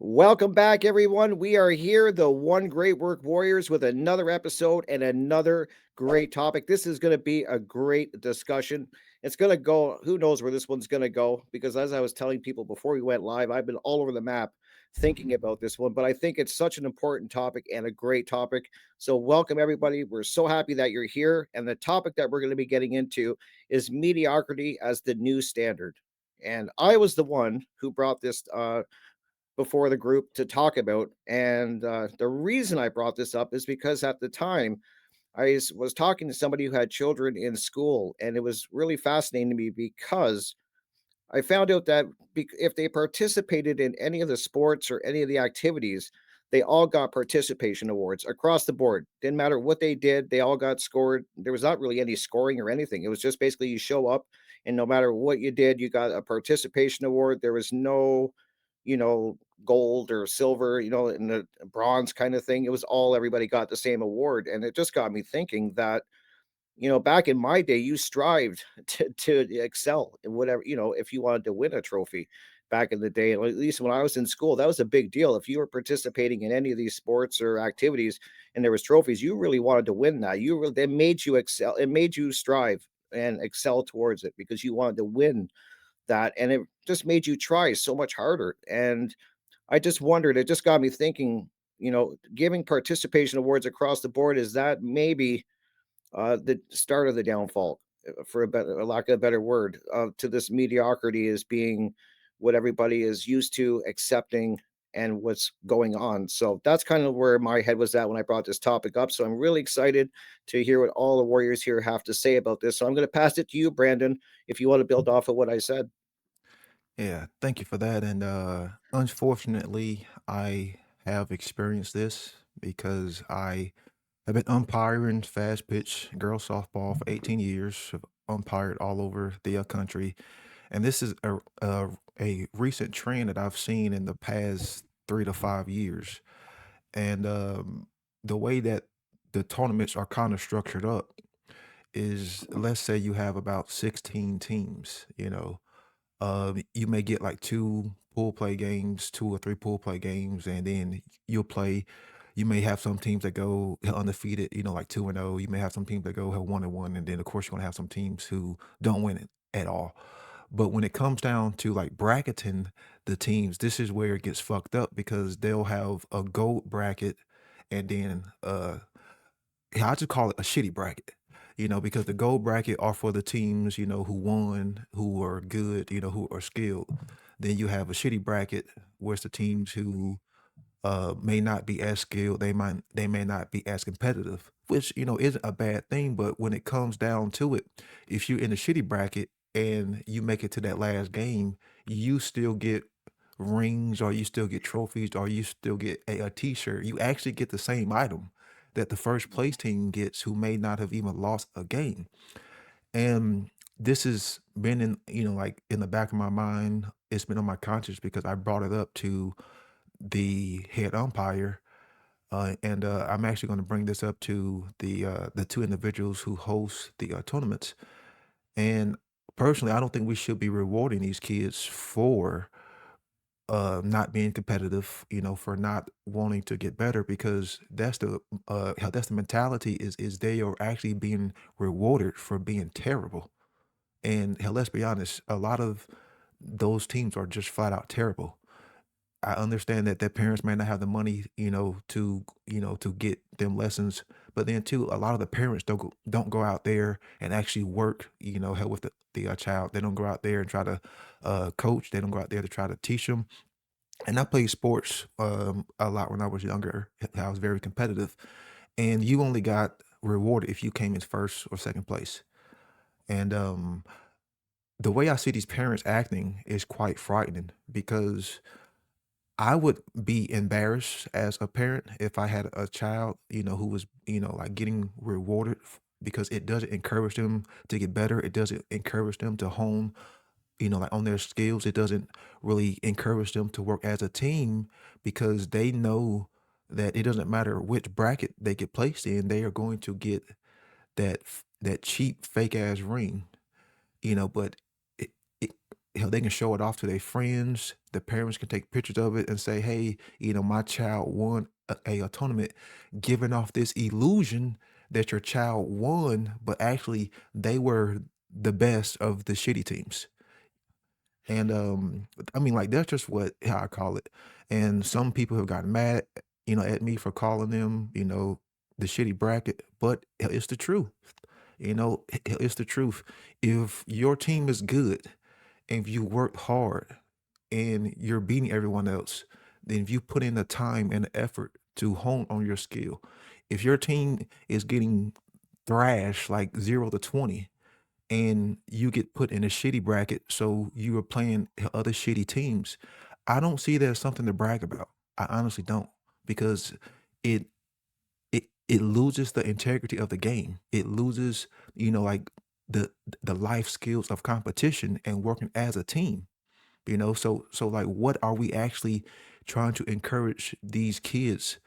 Welcome back, everyone. We are here, the One Great Work Warriors, with another episode and another great topic. This is going to be a great discussion. It's going to go, who knows where this one's going to go? Because as I was telling people before we went live, I've been all over the map thinking about this one, but I think it's such an important topic and a great topic. So, welcome, everybody. We're so happy that you're here. And the topic that we're going to be getting into is mediocrity as the new standard. And I was the one who brought this before the group to talk about. And the reason I brought this up is because at the time was talking to somebody who had children in school, and it was really fascinating to me because I found out that if they participated in any of the sports or any of the activities, they all got participation awards across the board. Didn't matter what they did, they all got scored. There was not really any scoring or anything. It was just basically you show up, and no matter what you did, you got a participation award. There was no, gold or silver, in the bronze kind of thing. It was all everybody got the same award. And it just got me thinking that back in my day, you strived to excel in whatever, if you wanted to win a trophy back in the day. At least when I was in school, that was a big deal. If you were participating in any of these sports or activities and there was trophies, you really wanted to win that. It made you excel, it made you strive and excel towards it because you wanted to win that. And it just made you try so much harder. And I just wondered, it just got me thinking, giving participation awards across the board, is that maybe the start of the downfall, for a lack of a better word, to this mediocrity as being what everybody is used to accepting and what's going on. So that's kind of where my head was at when I brought this topic up. So I'm really excited to hear what all the warriors here have to say about this. So I'm going to pass it to you, Brandon, if you want to build off of what I said. Yeah, thank you for that. And unfortunately, I have experienced this because I have been umpiring fast pitch girls softball for 18 years. Have umpired all over the country, and this is a recent trend that I've seen in the past 3 to 5 years. And the way that the tournaments are kind of structured up is, let's say you have about 16 teams, you may get like 2 pool play games, 2 or 3 pool play games, and then you'll play you may have some teams that go undefeated, like 2-0. You may have some teams that go 1-1, and then, of course, you're gonna have some teams who don't win it at all. But when it comes down to, like, bracketing the teams, this is where it gets fucked up because they'll have a GOAT bracket and then, yeah, I just call it a shitty bracket, because the gold bracket are for the teams, who won, who are good, who are skilled. Then you have a shitty bracket where it's the teams who may not be as skilled, they may not be as competitive, which, isn't a bad thing. But when it comes down to it, if you're in the shitty bracket and you make it to that last game, you still get rings or you still get trophies or you still get a t-shirt. You actually get the same item that the first place team gets who may not have even lost a game. And this has been in, like in the back of my mind. It's been on my conscience because I brought it up to the head umpire. And I'm actually going to bring this up to the two individuals who host the tournaments. And personally, I don't think we should be rewarding these kids for not being competitive, for not wanting to get better because that's the mentality is they are actually being rewarded for being terrible. And hell, let's be honest, a lot of those teams are just flat out terrible. I understand that their parents may not have the money, to get them lessons, but then too, a lot of the parents don't go out there and actually work, help with the child. They don't go out there and try to coach. They don't go out there to try to teach them. And I played sports a lot when I was younger. I was very competitive, and you only got rewarded if you came in first or second place. And the way I see these parents acting is quite frightening because I would be embarrassed as a parent if I had a child, who was, like getting rewarded because it doesn't encourage them to get better. It doesn't encourage them to hone, like on their skills. It doesn't really encourage them to work as a team because they know that it doesn't matter which bracket they get placed in, they are going to get that cheap fake ass ring, but it, they can show it off to their friends. The parents can take pictures of it and say, "Hey, my child won a tournament," giving off this illusion that your child won, but actually they were the best of the shitty teams. And I mean, like that's just what how I call it. And some people have gotten mad, at me for calling them, the shitty bracket, but it's the truth. It's the truth. If your team is good and if you work hard and you're beating everyone else, then if you put in the time and the effort to hone on your skill, if your team is getting thrashed like 0 to 20 and you get put in a shitty bracket, so you are playing other shitty teams, I don't see that as something to brag about. I honestly don't because it it loses the integrity of the game. It loses, like the the life skills of competition and working as a team. So like what are we actually trying to encourage these kids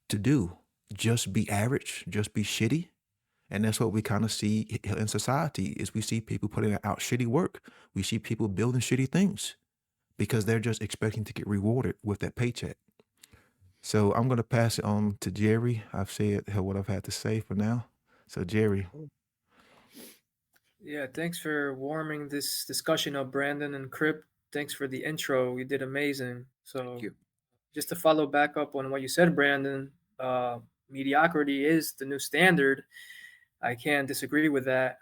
to do? Just be average, just be shitty? And that's what we kind of see in society is we see people putting out shitty work. We see people building shitty things because they're just expecting to get rewarded with that paycheck. So I'm gonna pass it on to Jerry. I've said what I've had to say for now. So Jerry, Yeah, thanks for warming this discussion up, Brandon and Crip. Thanks for the intro. You did amazing. Thank So, you. just to follow back up on what you said, Brandon, mediocrity is the new standard. I can't disagree with that.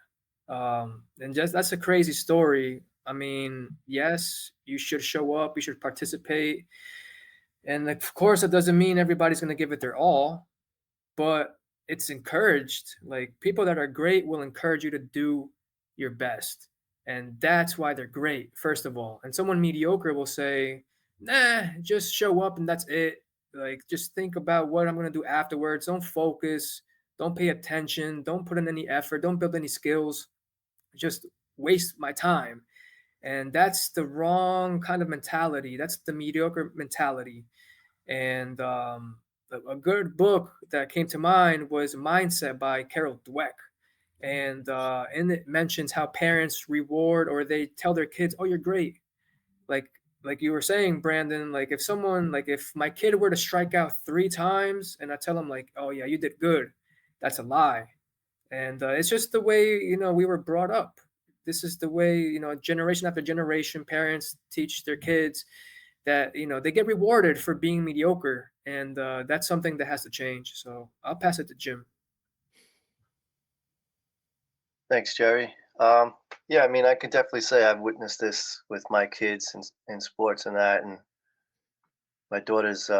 And just that's a crazy story. I mean, yes, you should show up, you should participate. And of course, it doesn't mean everybody's going to give it their all, but it's encouraged. Like people that are great will encourage you to do your best. And that's why they're great, first of all. And someone mediocre will say, nah, just show up and that's it. Like, just think about what I'm going to do afterwards. Don't focus. Don't pay attention. Don't put in any effort. Don't build any skills. Just waste my time. And that's the wrong kind of mentality. That's the mediocre mentality. And a good book that came to mind was Mindset by Carol Dweck. And it mentions how parents reward or they tell their kids, "Oh, you're great." Like like you were saying, Brandon. Like if my kid were to strike out 3 times, and I tell him like, "Oh yeah, you did good," that's a lie. And it's just the way we were brought up. This is the way generation after generation, parents teach their kids that they get rewarded for being mediocre, and that's something that has to change. So I'll pass it to Jim. Thanks, Jerry. Yeah, I mean, I could definitely say I've witnessed this with my kids in sports and that, and my daughter's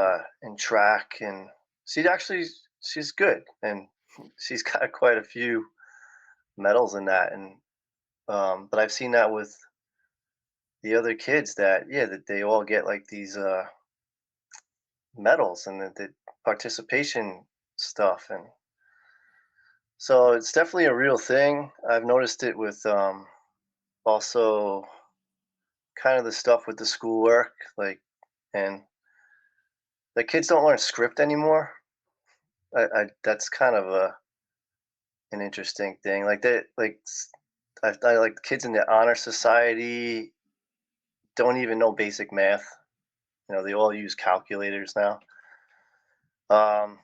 in track, and she's good, and she's got quite a few medals in that, and but I've seen that with the other kids that yeah that they all get like these medals and the participation stuff, and so it's definitely a real thing. I've noticed it with also kind of the stuff with the schoolwork, like, and the kids don't learn script anymore. I that's kind of an interesting thing. Like that, like I like kids in the honor society don't even know basic math. They all use calculators now. Um,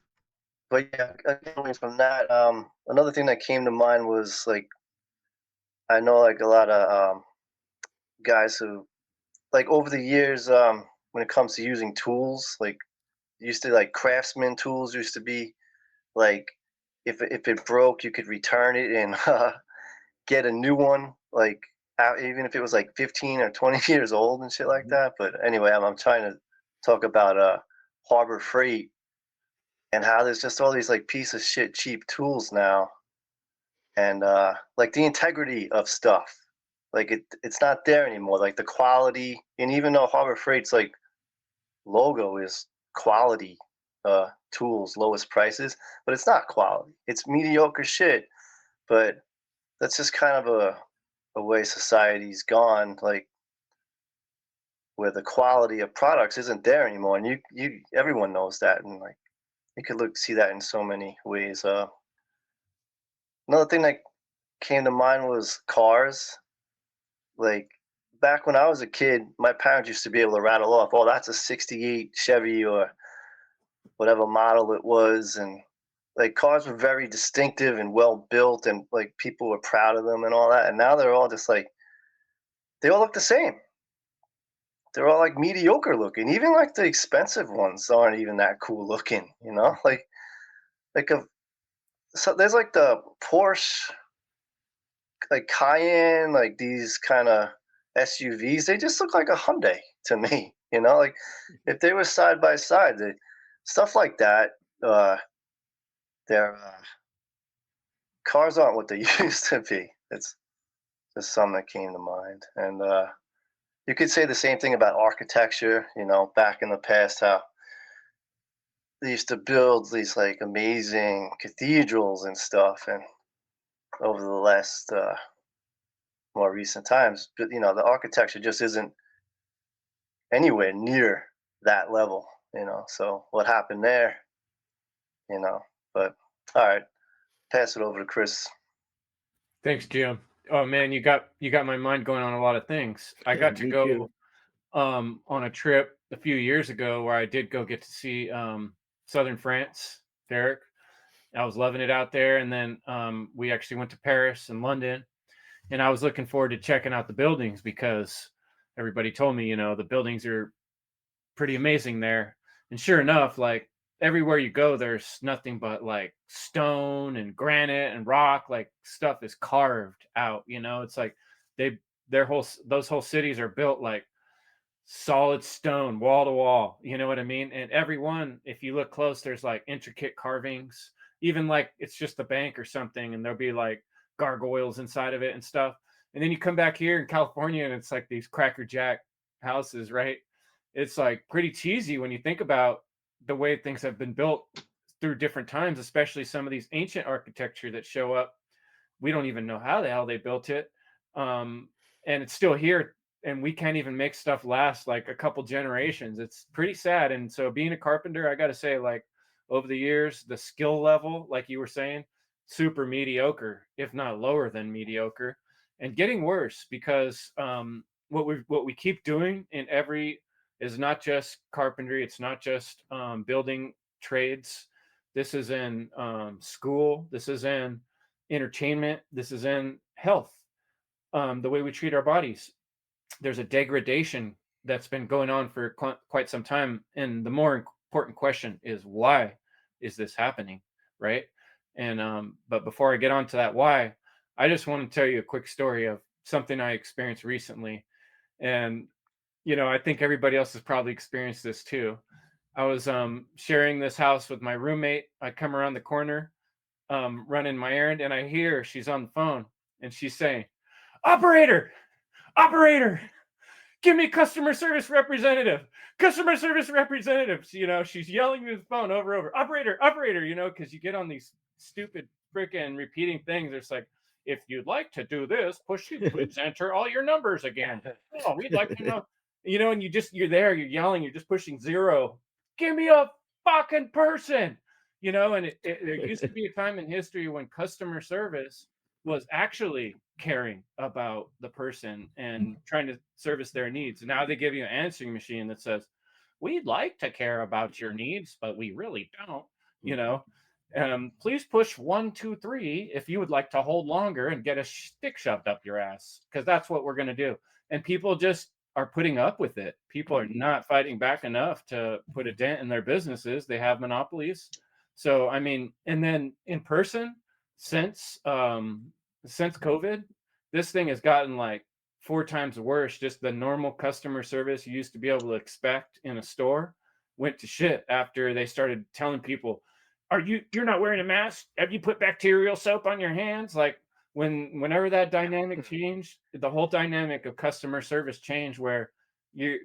but yeah, going from that, another thing that came to mind was like I know like a lot of guys who like over the years when it comes to using tools like used to like craftsman tools used to be like if it broke you could return it and get a new one like even if it was like 15 or 20 years old and shit like that. But anyway, I'm trying to talk about Harbor Freight and how there's just all these like piece of shit cheap tools now, and like the integrity of stuff, like it's not there anymore, like the quality. And even though Harbor Freight's like logo is quality tools, lowest prices, but it's not quality. It's mediocre shit. But that's just kind of a way society's gone, like where the quality of products isn't there anymore, and you everyone knows that, and like you could look see that in so many ways. Another thing that came to mind was cars. Like back when I was a kid, my parents used to be able to rattle off, oh, that's a 68 Chevy or whatever model it was. And like cars were very distinctive and well built, and like people were proud of them and all that. And now they're all just like, they all look the same. They're all like mediocre looking. Even like the expensive ones aren't even that cool looking, you know? Like a so there's like the Porsche, like Cayenne, like these kind of SUVs. They just look like a Hyundai to me, you know? Like if they were side by side, stuff like that. Their cars aren't what they used to be. It's just something that came to mind. And you could say the same thing about architecture, you know, back in the past, how they used to build these like amazing cathedrals and stuff. And over the last more recent times, but you know, the architecture just isn't anywhere near that level, you know. So what happened there, you know? But all right, pass it over to Chris. Thanks, Jim. Oh man, you got my mind going on a lot of things. I got to Me go too. on a trip a few years ago where I did go get to see southern France, Derek. I was loving it out there, and then we actually went to Paris and London, and I was looking forward to checking out the buildings because everybody told me, you know, the buildings are pretty amazing there. And sure enough, like everywhere you go, there's nothing but like stone and granite and rock. Like stuff is carved out. You know, it's like those whole cities are built like solid stone, wall to wall. You know what I mean? And every one, if you look close, there's like intricate carvings. Even like it's just a bank or something, and there'll be like gargoyles inside of it and stuff. And then you come back here in California, and it's like these Cracker Jack houses, right? It's like pretty cheesy when you think about the way things have been built through different times, especially some of these ancient architecture that show up. We don't even know how the hell they built it. And it's still here, and we can't even make stuff last like a couple generations. It's pretty sad. And so being a carpenter, I got to say, like over the years, the skill level, like you were saying, super mediocre, if not lower than mediocre, and getting worse because what we keep doing in every is not just carpentry. It's not just building trades. This is in school. This is in entertainment. This is in health. The way we treat our bodies. There's a degradation that's been going on for quite some time. And the more important question is, why is this happening? Right. And but before I get on to that why, I just want to tell you a quick story of something I experienced recently. And you know, I think everybody else has probably experienced this too. I was sharing this house with my roommate. I come around the corner, running my errand, and I hear she's on the phone, and she's saying, "Operator, operator, give me customer service representative, customer service representative." You know, she's yelling to the phone over and over, "Operator, operator," you know, because you get on these stupid freaking repeating things. It's like, if you'd like to do this, please enter all your numbers again. Oh, we'd like to know. You know, and you're there, you're yelling, you're just pushing zero. Give me a fucking person, you know. And there used to be a time in history when customer service was actually caring about the person and trying to service their needs. And now they give you an answering machine that says, "We'd like to care about your needs, but we really don't," you know. Please push 1, 2, 3 if you would like to hold longer and get a stick shoved up your ass, because that's what we're going to do. And people just are putting up with it. People are not fighting back enough to put a dent in their businesses. They have monopolies. So, I mean, and then in person, since COVID, this thing has gotten like 4 times worse. Just the normal customer service you used to be able to expect in a store went to shit after they started telling people, you're not wearing a mask? Have you put bacterial soap on your hands? Like whenever that dynamic changed, the whole dynamic of customer service changed, where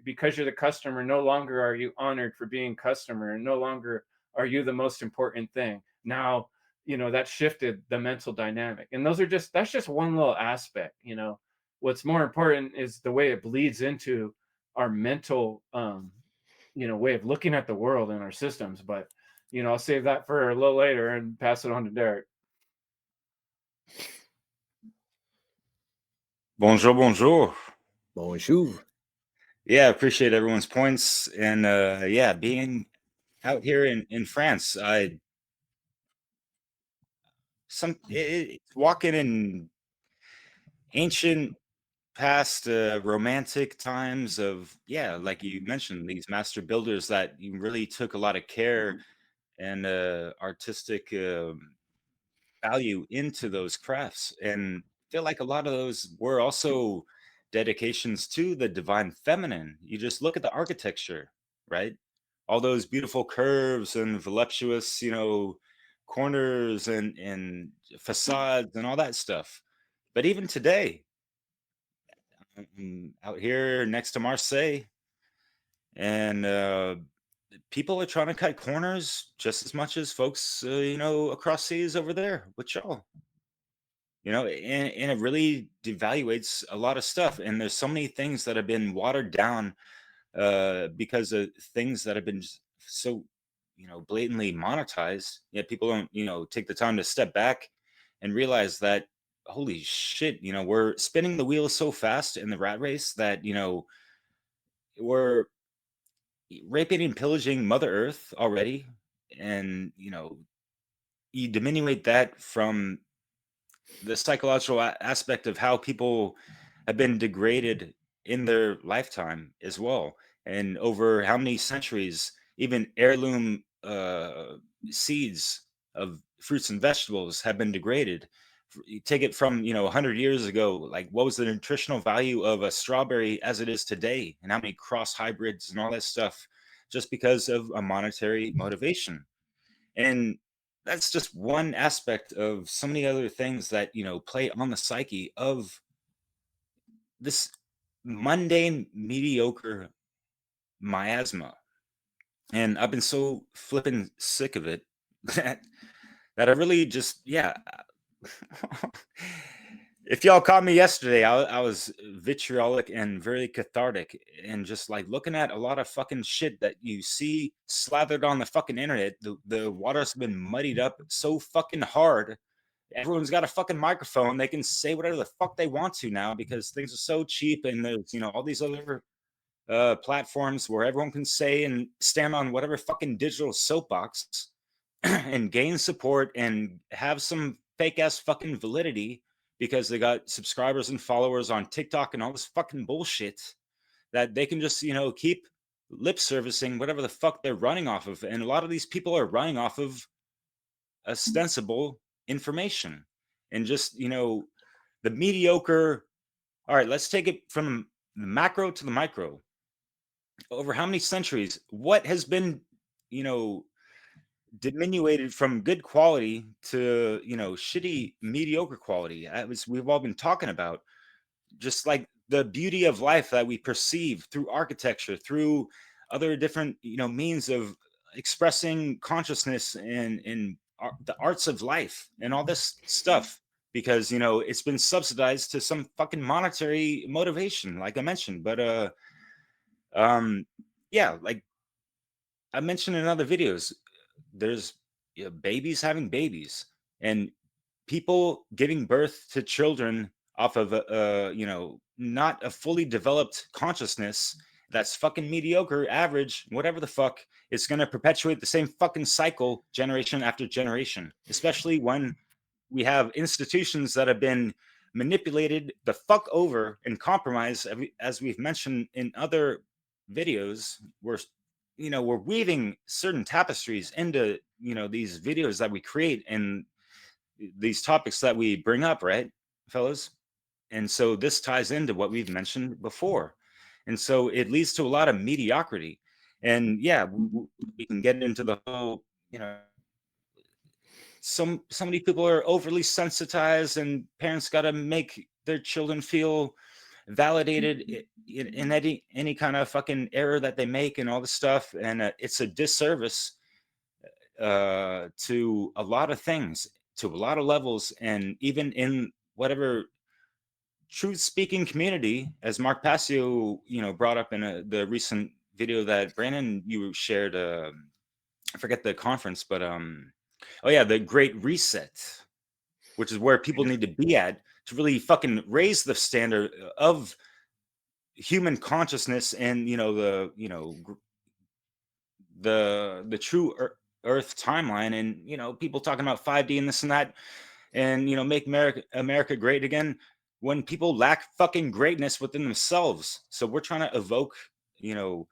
because you're the customer, no longer are you honored for being customer, and no longer are you the most important thing. Now, you know, that shifted the mental dynamic. And that's just one little aspect. You know, what's more important is the way it bleeds into our mental you know, way of looking at the world and our systems. But you know, I'll save that for a little later and pass it on to Derek. Bonjour, bonjour. Bonjour. Yeah, appreciate everyone's points. And yeah, being out here in France, walking in ancient past romantic times of, yeah, like you mentioned, these master builders that you really took a lot of care and artistic value into those crafts. And I feel like a lot of those were also dedications to the divine feminine. You just look at the architecture, right? All those beautiful curves and voluptuous, corners and facades and all that stuff. But even today, I'm out here next to Marseille, and people are trying to cut corners just as much as folks, across seas over there with y'all. And it really devaluates a lot of stuff. And there's so many things that have been watered down because of things that have been so, blatantly monetized. Yet people don't, take the time to step back and realize that, holy shit, we're spinning the wheel so fast in the rat race that, we're raping and pillaging Mother Earth already. And, you diminuate that from the psychological aspect of how people have been degraded in their lifetime as well, and over how many centuries even heirloom seeds of fruits and vegetables have been degraded. You take it from 100 years ago, like what was the nutritional value of a strawberry as it is today, and how many cross hybrids and all that stuff, just because of a monetary motivation. And that's just one aspect of so many other things that play on the psyche of this mundane mediocre miasma. And I've been so flippin' sick of it that I really just, yeah. If y'all caught me yesterday, I was vitriolic and very cathartic, and just like looking at a lot of fucking shit that you see slathered on the fucking internet. The water's been muddied up so fucking hard. Everyone's got a fucking microphone. They can say whatever the fuck they want to now because things are so cheap, and there's all these other platforms where everyone can say and stand on whatever fucking digital soapbox and gain support and have some fake ass fucking validity because they got subscribers and followers on TikTok and all this fucking bullshit that they can just, keep lip servicing whatever the fuck they're running off of. And a lot of these people are running off of ostensible information and just, the mediocre. All right, let's take it from the macro to the micro. Over how many centuries? What has been, diminuted from good quality to shitty mediocre quality, as we've all been talking about, just like the beauty of life that we perceive through architecture, through other different means of expressing consciousness and the arts of life and all this stuff, because it's been subsidized to some fucking monetary motivation, like I mentioned. But yeah, like I mentioned in other videos, there's babies having babies and people giving birth to children off of not a fully developed consciousness that's fucking mediocre, average, whatever the fuck. It's going to perpetuate the same fucking cycle generation after generation, especially when we have institutions that have been manipulated the fuck over and compromised, as we've mentioned in other videos. We're weaving certain tapestries into these videos that we create and these topics that we bring up, right, fellas? And so this ties into what we've mentioned before, and so it leads to a lot of mediocrity. And yeah, we can get into the whole, so many people are overly sensitized, and parents got to make their children feel validated in any kind of fucking error that they make and all this stuff. And it's a disservice to a lot of things, to a lot of levels, and even in whatever truth speaking community, as Mark Passio brought up in the recent video that Brandon you shared. I forget the conference, but oh yeah, the Great Reset, which is where people need to be at to really fucking raise the standard of human consciousness and the true Earth timeline, and people talking about 5D and this and that, and make America great again, when people lack fucking greatness within themselves. So we're trying to evoke, you know,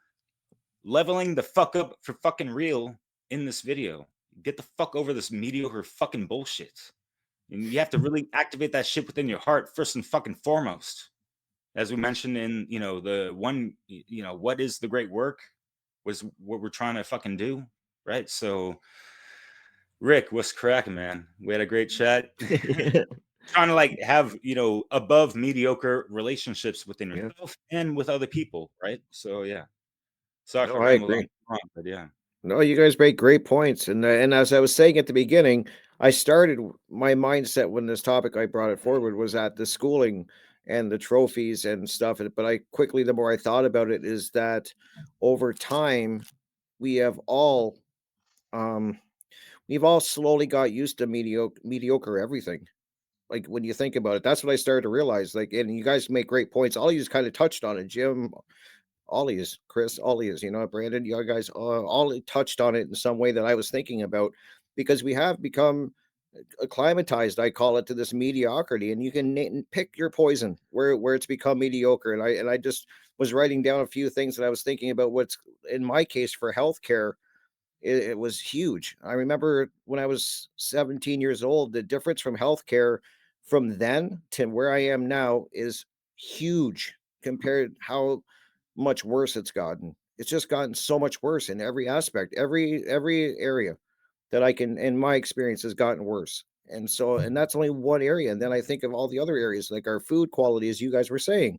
leveling the fuck up for fucking real in this video. Get the fuck over this mediocre fucking bullshit. And you have to really activate that shit within your heart first and fucking foremost. As we mentioned in, the one, what is the great work was what we're trying to fucking do. Right. So, Rick, what's cracking, man? We had a great chat. Trying to like have, above mediocre relationships within Yeah. yourself and with other people. Right. So, yeah. Sorry No, for I rambling agree. on, but yeah. No, you guys make great points, and as I was saying at the beginning, I started my mindset when this topic I brought it forward was at the schooling and the trophies and stuff. But I quickly, the more I thought about it, is that over time we have all um we've all slowly got used to mediocre everything. Like when you think about it, that's what I started to realize. Like, and you guys make great points. All you just kind of touched on it, Jim, Ollie is Chris, Ollie is, Brandon, you guys all touched on it in some way that I was thinking about because we have become acclimatized, I call it, to this mediocrity, and you can pick your poison where it's become mediocre. And I just was writing down a few things that I was thinking about what's in my case for healthcare. It was huge. I remember when I was 17 years old, the difference from healthcare from then to where I am now is huge compared how much worse it's gotten. It's just gotten so much worse in every aspect, every area that I can in my experience has gotten worse. And that's only one area. And then I think of all the other areas, like our food quality, as you guys were saying,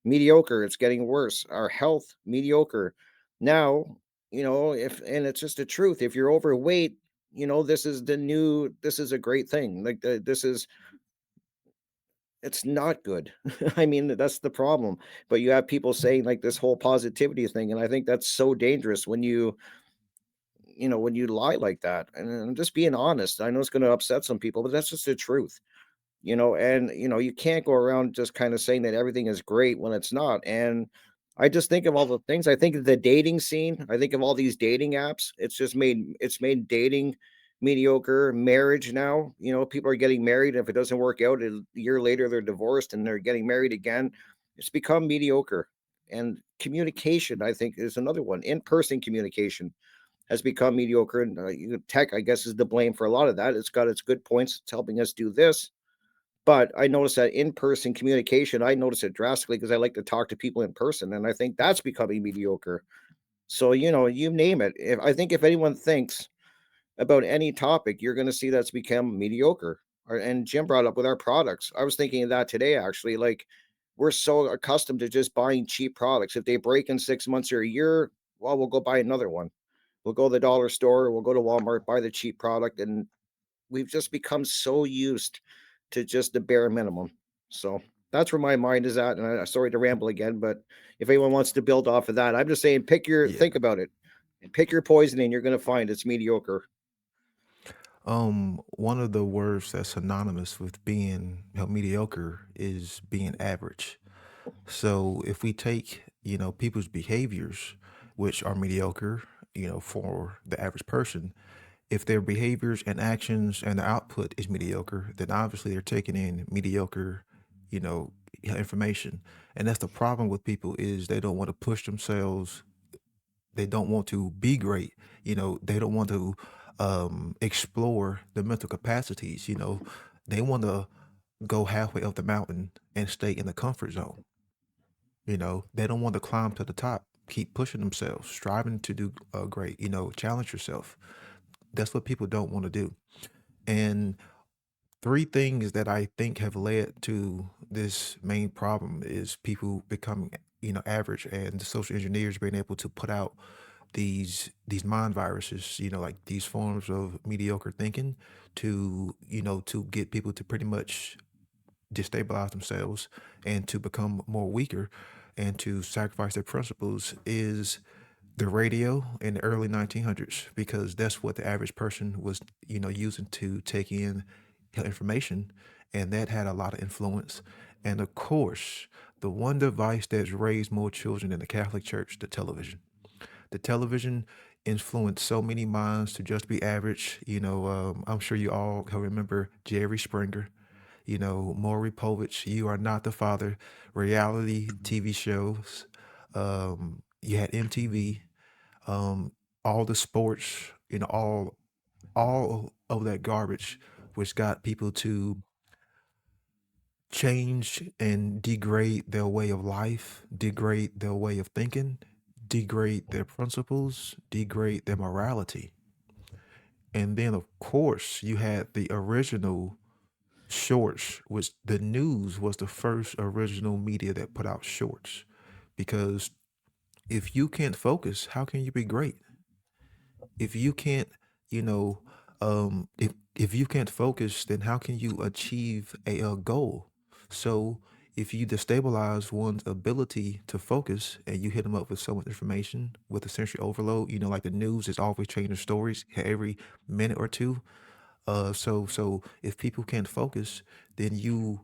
mediocre, it's getting worse. Our health, mediocre. Now, if and it's just the truth, if you're overweight, this is a great thing. Like this is it's not good. I mean, that's the problem. But you have people saying like this whole positivity thing, and I think that's so dangerous when when you lie like that. And I'm just being honest. I know it's going to upset some people, but that's just the truth. And you can't go around just kind of saying that everything is great when it's not. And I just think of all the things. I think of the dating scene. I think of all these dating apps. It's made dating mediocre. Marriage now, people are getting married. And if it doesn't work out, a year later they're divorced and they're getting married again. It's become mediocre. And communication, I think, is another one. In-person communication has become mediocre. And tech, I guess, is the blame for a lot of that. It's got its good points. It's helping us do this, but I noticed that in-person communication, I noticed it drastically because I like to talk to people in person, and I think that's becoming mediocre. So, you name it. If anyone thinks about any topic, you're going to see that's become mediocre. And Jim brought up with our products. I was thinking of that today, actually. Like, we're so accustomed to just buying cheap products. If they break in 6 months or a year, well, we'll go buy another one. We'll go to the dollar store, we'll go to Walmart, buy the cheap product, and we've just become so used to just the bare minimum. So that's where my mind is at. And sorry to ramble again, but if anyone wants to build off of that, I'm just saying, Yeah. think about it and pick your poison, and you're going to find it's mediocre. One of the words that's synonymous with being mediocre is being average. So if we take, people's behaviors, which are mediocre, for the average person, if their behaviors and actions and the output is mediocre, then obviously they're taking in mediocre, you know, information. And that's the problem with people is they don't want to push themselves. They don't want to be great. They don't want to explore the mental capacities. They want to go halfway up the mountain and stay in the comfort zone. They don't want to climb to the top, keep pushing themselves, striving to do great, challenge yourself. That's what people don't want to do. And three things that I think have led to this main problem is people becoming, average, and the social engineers being able to put out these mind viruses, like these forms of mediocre thinking to get people to pretty much destabilize themselves and to become more weaker and to sacrifice their principles is the radio in the early 1900s because that's what the average person was using to take in information, and that had a lot of influence. And of course The one device that's raised more children in the Catholic Church, the television. The television influenced so many minds to just be average. I'm sure you all can remember Jerry Springer, Maury Povich, You Are Not the Father, reality TV shows. You had MTV, um, all the sports, all of that garbage, which got people to change and degrade their way of life, degrade their way of thinking, degrade their principles, degrade their morality. And then, of course, you had the original shorts, which the news was the first original media that put out shorts. Because if you can't focus, how can you be great? If you can't, you know, if you can't focus, then how can you achieve a goal? So if you destabilize one's ability to focus and you hit them up with so much information with a sensory overload, like the news is always changing stories every minute or two. So if people can't focus, then you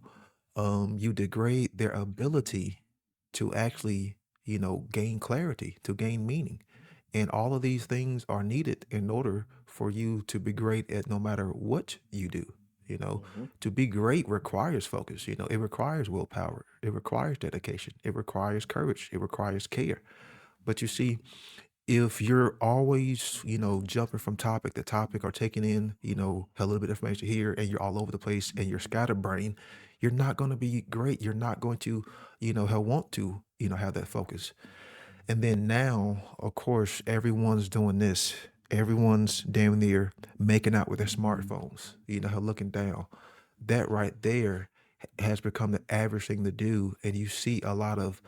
degrade their ability to actually, gain clarity, to gain meaning. And all of these things are needed in order for you to be great at no matter what you do. Mhm. To be great requires focus. It requires willpower. It requires dedication. It requires courage. It requires care. But you see, if you're always, jumping from topic to topic or taking in, a little bit of information here and you're all over the place and you're scatterbrained, you're not going to be great. You're not going to, want to, have that focus. And then now, of course, everyone's doing this. Everyone's damn near making out with their smartphones, looking down. That right there has become the average thing to do. And you see a lot of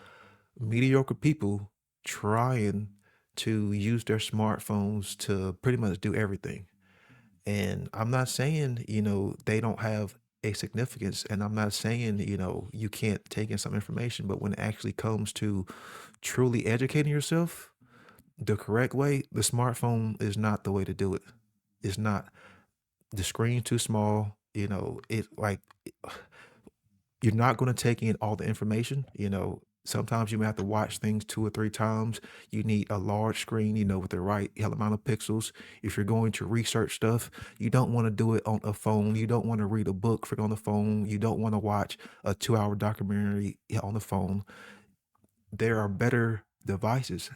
mediocre people trying to use their smartphones to pretty much do everything. And I'm not saying, they don't have a significance. And I'm not saying, you can't take in some information, but when it actually comes to truly educating yourself the correct way, the smartphone is not the way to do it. It's not. The screen too small, it like you're not going to take in all the information. Sometimes you may have to watch things two or three times. You need a large screen, with the right amount of pixels. If you're going to research stuff, you don't want to do it on a phone. You don't want to read a book on the phone. You don't want to watch a 2 hour documentary on the phone. There are better devices,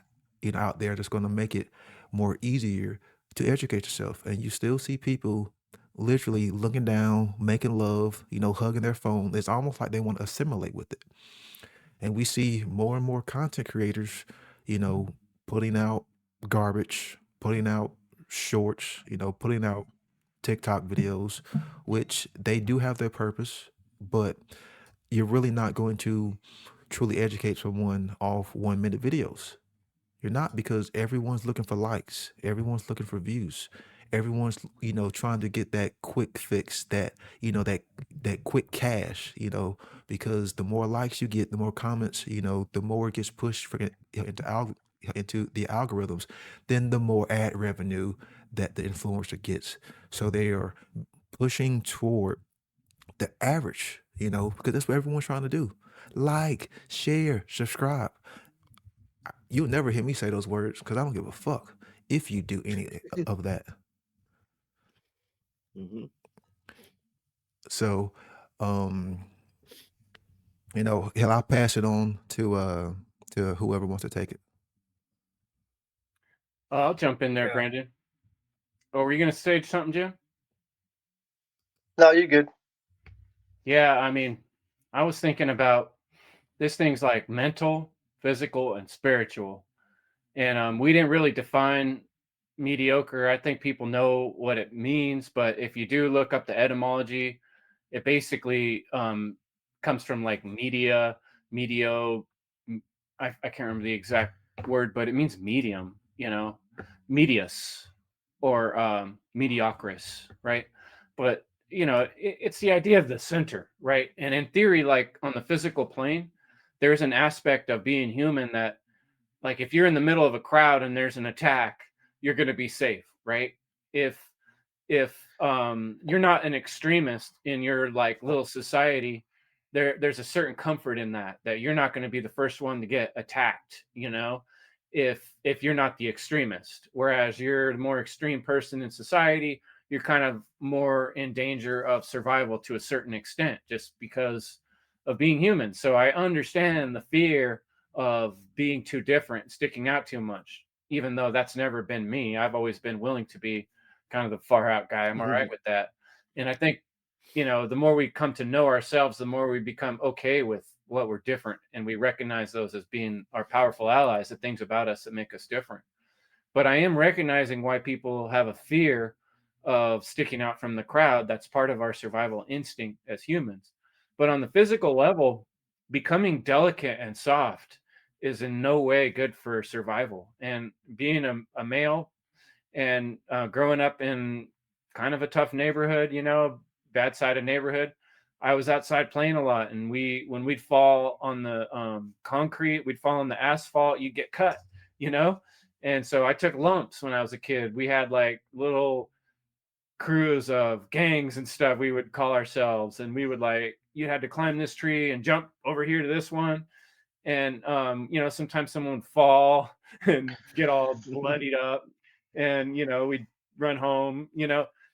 out there that's going to make it more easier to educate yourself. And you still see people literally looking down, making love, hugging their phone. It's almost like they want to assimilate with it. And we see more and more content creators, you know, putting out garbage, putting out shorts, putting out TikTok videos, which they do have their purpose, but you're really not going to truly educate someone off 1 minute videos. You're not, because everyone's looking for likes, everyone's looking for views, everyone's trying to get that quick fix, that quick cash, because the more likes you get, the more comments, the more it gets pushed into the algorithms, then the more ad revenue that the influencer gets. So they are pushing toward the average, because that's what everyone's trying to do. Like, share, subscribe. You'll never hear me say those words because I don't give a fuck if you do any of that. Mhm. So, um, hell, I'll pass it on to whoever wants to take it. I'll jump in there, Yeah. Brandon. Oh, were you gonna say something, Jim? No, you're good. Yeah, I mean, I was thinking about this thing's like mental, physical, and spiritual. And we didn't really define mediocre. I think people know what it means, but if you do look up the etymology, it basically comes from like media, medio. I can't remember the exact word, but it means medium, medius or mediocris, right? But it's the idea of the center, right? And in theory, like on the physical plane, there's an aspect of being human that, like, if you're in the middle of a crowd and there's an attack, you're going to be safe, right? If you're not an extremist in your like little society, there's a certain comfort in that you're not going to be the first one to get attacked, if you're not the extremist. Whereas you're the more extreme person in society, you're kind of more in danger of survival to a certain extent, just because of being human. So I understand the fear of being too different, sticking out too much, even though that's never been me. I've always been willing to be kind of the far out guy. I'm all right with that. And I think, the more we come to know ourselves, the more we become okay with what we're different, and we recognize those as being our powerful allies, the things about us that make us different. But I am recognizing why people have a fear of sticking out from the crowd. That's part of our survival instinct as humans. But on the physical level, becoming delicate and soft is in no way good for survival. And being a male and growing up in kind of a tough neighborhood, bad side of neighborhood, I was outside playing a lot, and when we'd fall on the concrete, we'd fall on the asphalt, you'd get cut, and so I took lumps when I was a kid. We had like little crews of gangs and stuff, we would call ourselves, and we would like, you had to climb this tree and jump over here to this one. And sometimes someone would fall and get all bloodied up, and we'd run home,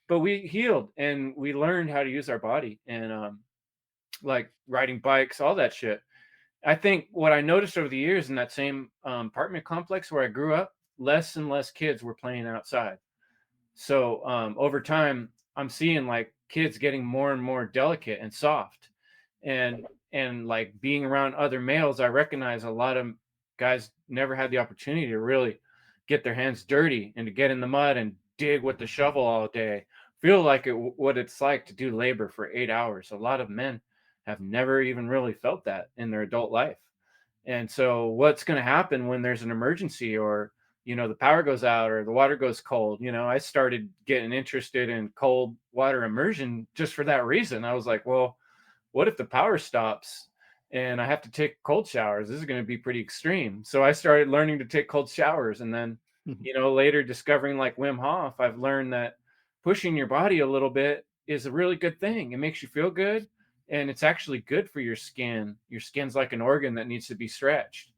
but we healed and we learned how to use our body, and like riding bikes, all that shit. I think what I noticed over the years in that same apartment complex where I grew up, less and less kids were playing outside. So over time, I'm seeing like kids getting more and more delicate and soft, and like being around other males, I recognize a lot of guys never had the opportunity to really get their hands dirty and to get in the mud and dig with the shovel all day. Feel like what it's like to do labor for 8 hours. A lot of men have never even really felt that in their adult life. And so what's going to happen when there's an emergency, or the power goes out or the water goes cold? I started getting interested in cold water immersion just for that reason. I was like, well, what if the power stops and I have to take cold showers? This is going to be pretty extreme. So I started learning to take cold showers, and then later discovering like Wim Hof, I've learned that pushing your body a little bit is a really good thing. It makes you feel good, and it's actually good for your skin. Your skin's like an organ that needs to be stretched.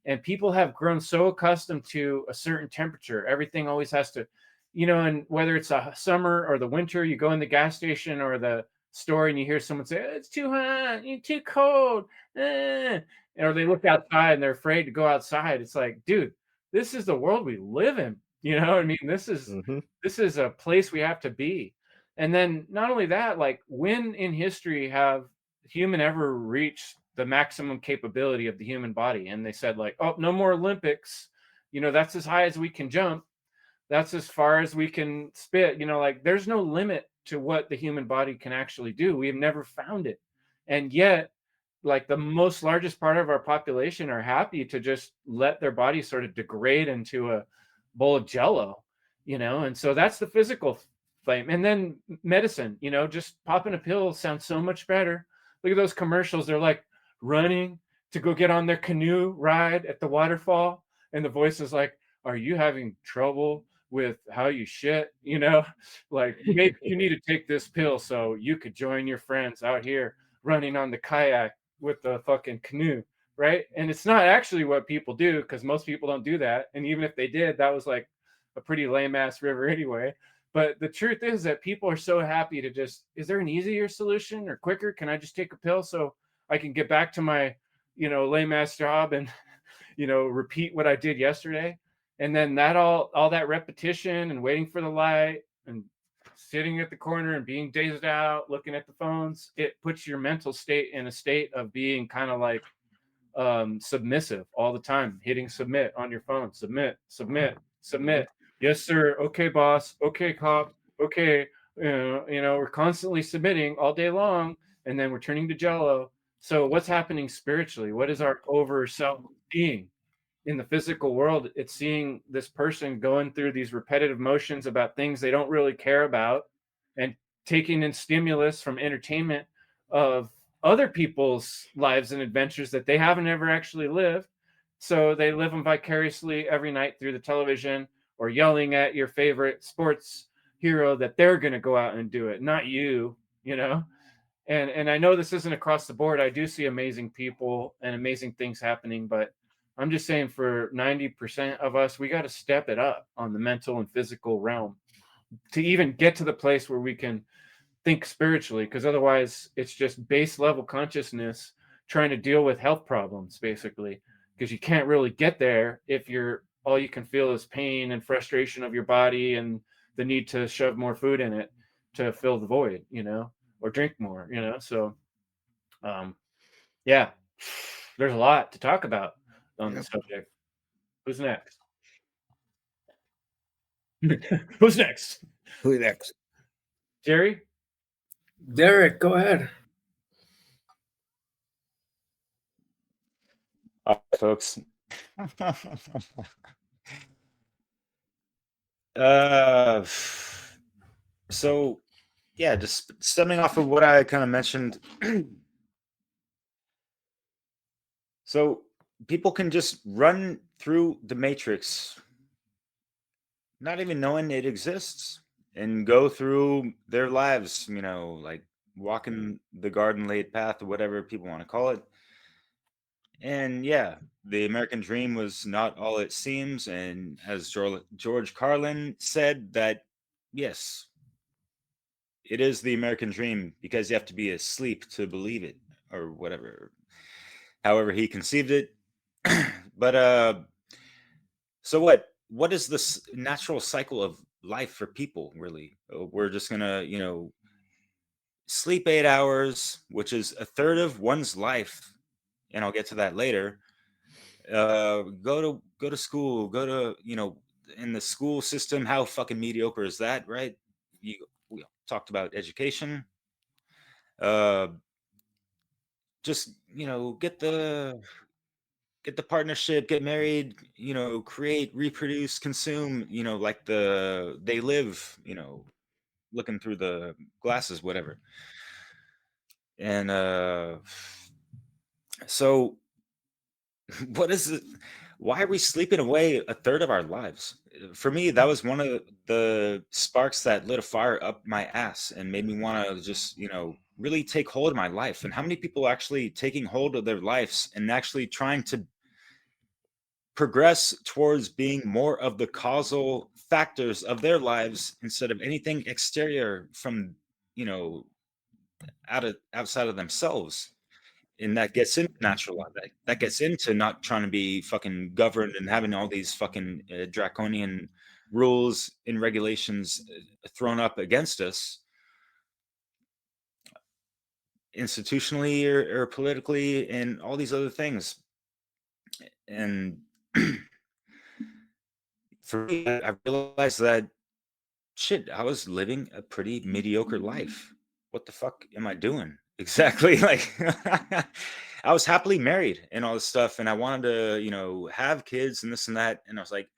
And people have grown so accustomed to a certain temperature. Everything always has to, and whether it's a summer or the winter, you go in the gas station or the store and you hear someone say, it's too hot, you're too cold. Or they look outside and they're afraid to go outside. It's like, dude, this is the world we live in. You know what I mean? This is a place we have to be. And then not only that, like, when in history have human ever reached the maximum capability of the human body? And they said like, oh, no more Olympics. That's as high as we can jump. That's as far as we can spit. Like, there's no limit to what the human body can actually do. We have never found it. And yet, like, the most largest part of our population are happy to just let their body sort of degrade into a bowl of jello, and so that's the physical flame. And then medicine, just popping a pill sounds so much better. Look at those commercials. They're like running to go get on their canoe ride at the waterfall, and the voice is like, are you having trouble with how you shit? Like, maybe you need to take this pill so you could join your friends out here running on the kayak with the fucking canoe, right? And it's not actually what people do, because most people don't do that. And even if they did, that was like a pretty lame ass river anyway. But the truth is that people are so happy to just, is there an easier solution or quicker? Can I just take a pill so I can get back to my, lame ass job and, repeat what I did yesterday? And then that all that repetition and waiting for the light and sitting at the corner and being dazed out, looking at the phones, it puts your mental state in a state of being kind of like submissive all the time, hitting submit on your phone. Submit. Yes, sir. Okay, boss. Okay, cop. Okay. We're constantly submitting all day long, and then we're turning to jello. So what's happening spiritually? What is our over self being? In the physical world, it's seeing this person going through these repetitive motions about things they don't really care about, and taking in stimulus from entertainment of other people's lives and adventures that they haven't ever actually lived. So they live them vicariously every night through the television, or yelling at your favorite sports hero that they're going to go out and do it, not you, And I know this isn't across the board. I do see amazing people and amazing things happening, but I'm just saying for 90% of us, we got to step it up on the mental and physical realm to even get to the place where we can think spiritually, because otherwise it's just base level consciousness trying to deal with health problems, basically, because you can't really get there if you're all you can feel is pain and frustration of your body and the need to shove more food in it to fill the void, or drink more, so yeah, there's a lot to talk about on Yep. the subject. Who's next? Who's next? Who next? Jerry? Derek, go ahead. All right, folks. uh, so yeah, just stemming off of what I kind of mentioned. So people can just run through the matrix, not even knowing it exists, and go through their lives, like walking the garden laid path or whatever people want to call it. And yeah, the American dream was not all it seems. And as George Carlin said, that yes, it is the American dream because you have to be asleep to believe it, or whatever, however he conceived it. But so what is this natural cycle of life for people, really? We're just gonna, sleep 8 hours, which is a third of one's life, and I'll get to that later. Go to school, go to, in the school system, how fucking mediocre is that, right? We talked about education. Uh, just, get the partnership, get married, create, reproduce, consume, like they live, looking through the glasses, whatever. And so what is it? Why are we sleeping away a third of our lives? For me, that was one of the sparks that lit a fire up my ass and made me want to just, really take hold of my life. And how many people are actually taking hold of their lives and actually trying to progress towards being more of the causal factors of their lives instead of anything exterior from, you know outside of themselves. And that gets into natural law, that gets into not trying to be fucking governed and having all these fucking draconian rules and regulations thrown up against us institutionally or politically and all these other things. And for me, I realized that shit, I was living a pretty mediocre life. What the fuck am I doing? Exactly. Like, I was happily married and all this stuff, and I wanted to, have kids and this and that. And I was like,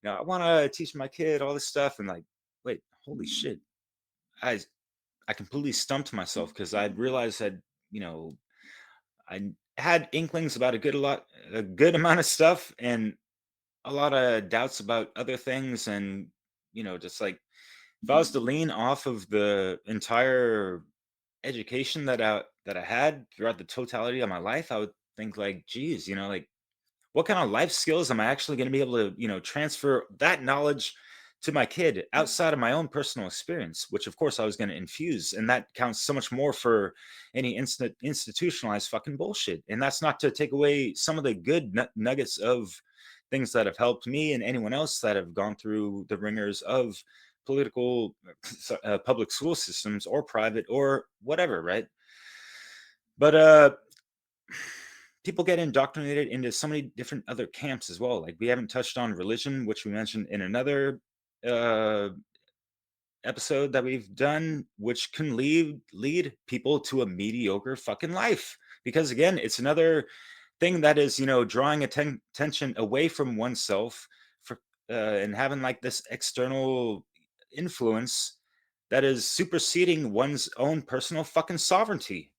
I want to teach my kid all this stuff. And like, wait, holy shit. I I completely stumped myself because I realized that, you know, I had inklings about a good amount of stuff, and a lot of doubts about other things. And, just like, if I was to lean off of the entire education that I had throughout the totality of my life, I would think like, geez, like, what kind of life skills am I actually going to be able to, transfer that knowledge to my kid outside of my own personal experience, which of course I was going to infuse. And that counts so much more for any institutionalized fucking bullshit. And that's not to take away some of the good nuggets of things that have helped me and anyone else that have gone through the ringers of political public school systems or private or whatever, right? But people get indoctrinated into so many different other camps as well. Like, we haven't touched on religion, which we mentioned in another uh episode that we've done, which can lead people to a mediocre fucking life. Because again, it's another thing that is, drawing attention away from oneself, for and having like this external influence that is superseding one's own personal fucking sovereignty.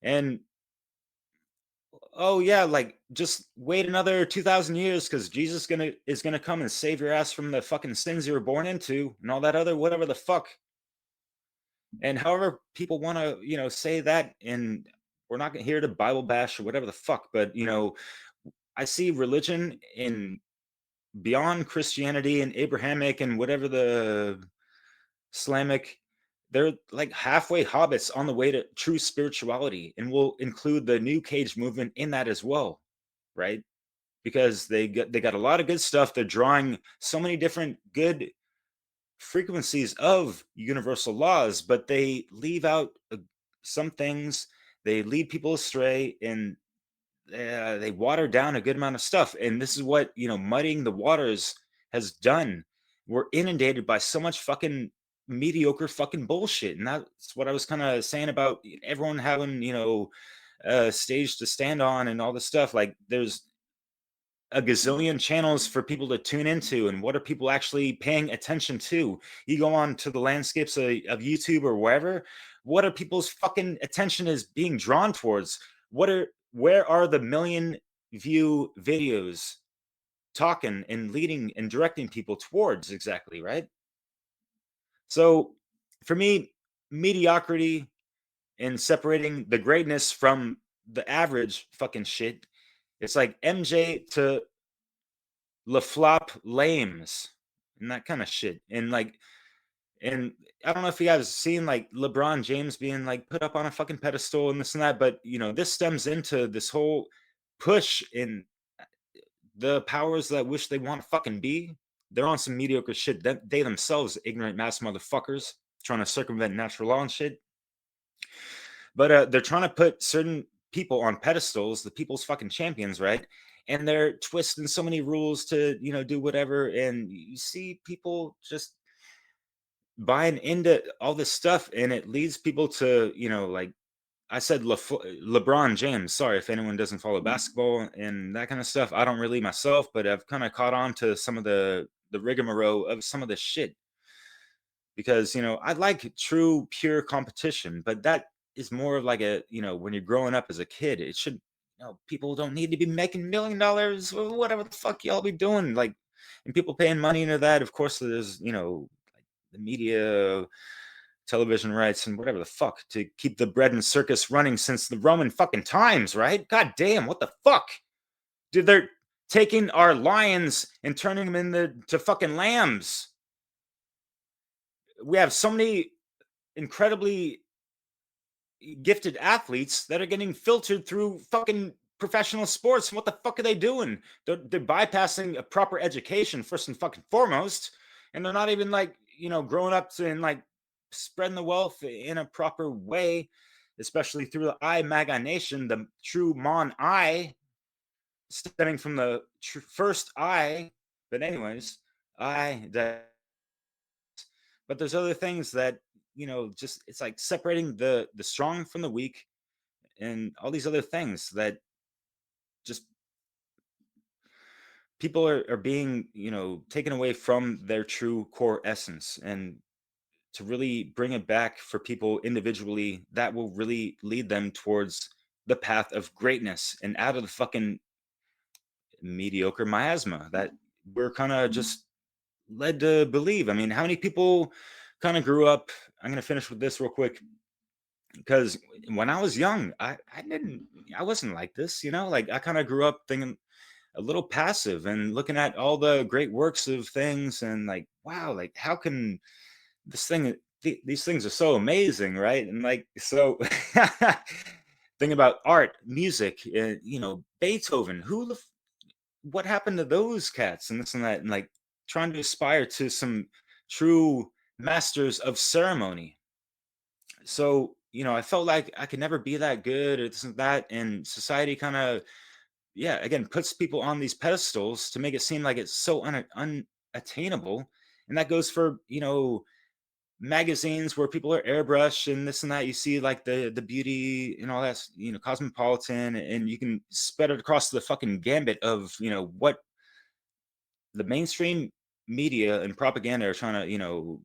And oh yeah, like, just wait another 2,000 years because Jesus is gonna come and save your ass from the fucking sins you were born into and all that other whatever the fuck. And however people want to, say that, and we're not here to Bible bash or whatever the fuck, but I see religion in beyond Christianity and Abrahamic and whatever the Islamic, they're like halfway hobbits on the way to true spirituality, and we'll include the New Cage movement in that as well, right? Because they got a lot of good stuff. They're drawing so many different good frequencies of universal laws, but they leave out some things. They lead people astray, and they water down a good amount of stuff. And this is what muddying the waters has done. We're inundated by so much fucking mediocre fucking bullshit, and that's what I was kind of saying about everyone having a stage to stand on and all this stuff. Like, there's a gazillion channels for people to tune into, and what are people actually paying attention to? You go on to the landscapes of YouTube or wherever, what are people's fucking attention is being drawn towards? Where are the million view videos talking and leading and directing people towards exactly, right? So for me, mediocrity and separating the greatness from the average fucking shit, it's like MJ to La Flop Lames and that kind of shit. And I don't know if you guys seen like LeBron James being like put up on a fucking pedestal and this and that, but this stems into this whole push in the powers that wish they want to fucking be. They're on some mediocre shit. They themselves ignorant mass motherfuckers trying to circumvent natural law and shit. But they're trying to put certain people on pedestals, the people's fucking champions, right? And they're twisting so many rules to do whatever, and you see people just buying into all this stuff, and it leads people to like I said, LeBron James. Sorry if anyone doesn't follow basketball and that kind of stuff. I don't really myself, but I've kind of caught on to some of the rigmarole of some of this shit, because I like true pure competition, but that is more of like a when you're growing up as a kid, it should people don't need to be making $1 million or whatever the fuck y'all be doing, like, and people paying money into that. Of course there's like the media, television rights, and whatever the fuck to keep the bread and circus running since the Roman fucking times, right? God damn, what the fuck? Dude, they're taking our lions and turning them into fucking lambs. We have so many incredibly gifted athletes that are getting filtered through fucking professional sports. What the fuck are they doing? They're bypassing a proper education first and fucking foremost, and they're not even like growing up to and like spreading the wealth in a proper way, especially through the I MAGA Nation, the true Mon I, stemming from the first I. But anyways, I that. But there's other things that just it's like separating the strong from the weak, and all these other things that just people are being taken away from their true core essence. And to really bring it back for people individually, that will really lead them towards the path of greatness and out of the fucking mediocre miasma that we're kind of just led to believe. I mean, how many people kind of grew up? I'm going to finish with this real quick, because when I was young, I wasn't like this, like I kind of grew up thinking a little passive and looking at all the great works of things and like, wow, like how can these things are so amazing, right? And like, so think about art, music, Beethoven, what happened to those cats and this and that, and like trying to aspire to some true masters of ceremony. So I felt like I could never be that good or this and that, and society kind of, yeah, again, puts people on these pedestals to make it seem like it's so unattainable. And that goes for magazines where people are airbrushed and this and that. You see like the beauty and all that, Cosmopolitan, and you can spread it across the fucking gambit of what the mainstream media and propaganda are trying to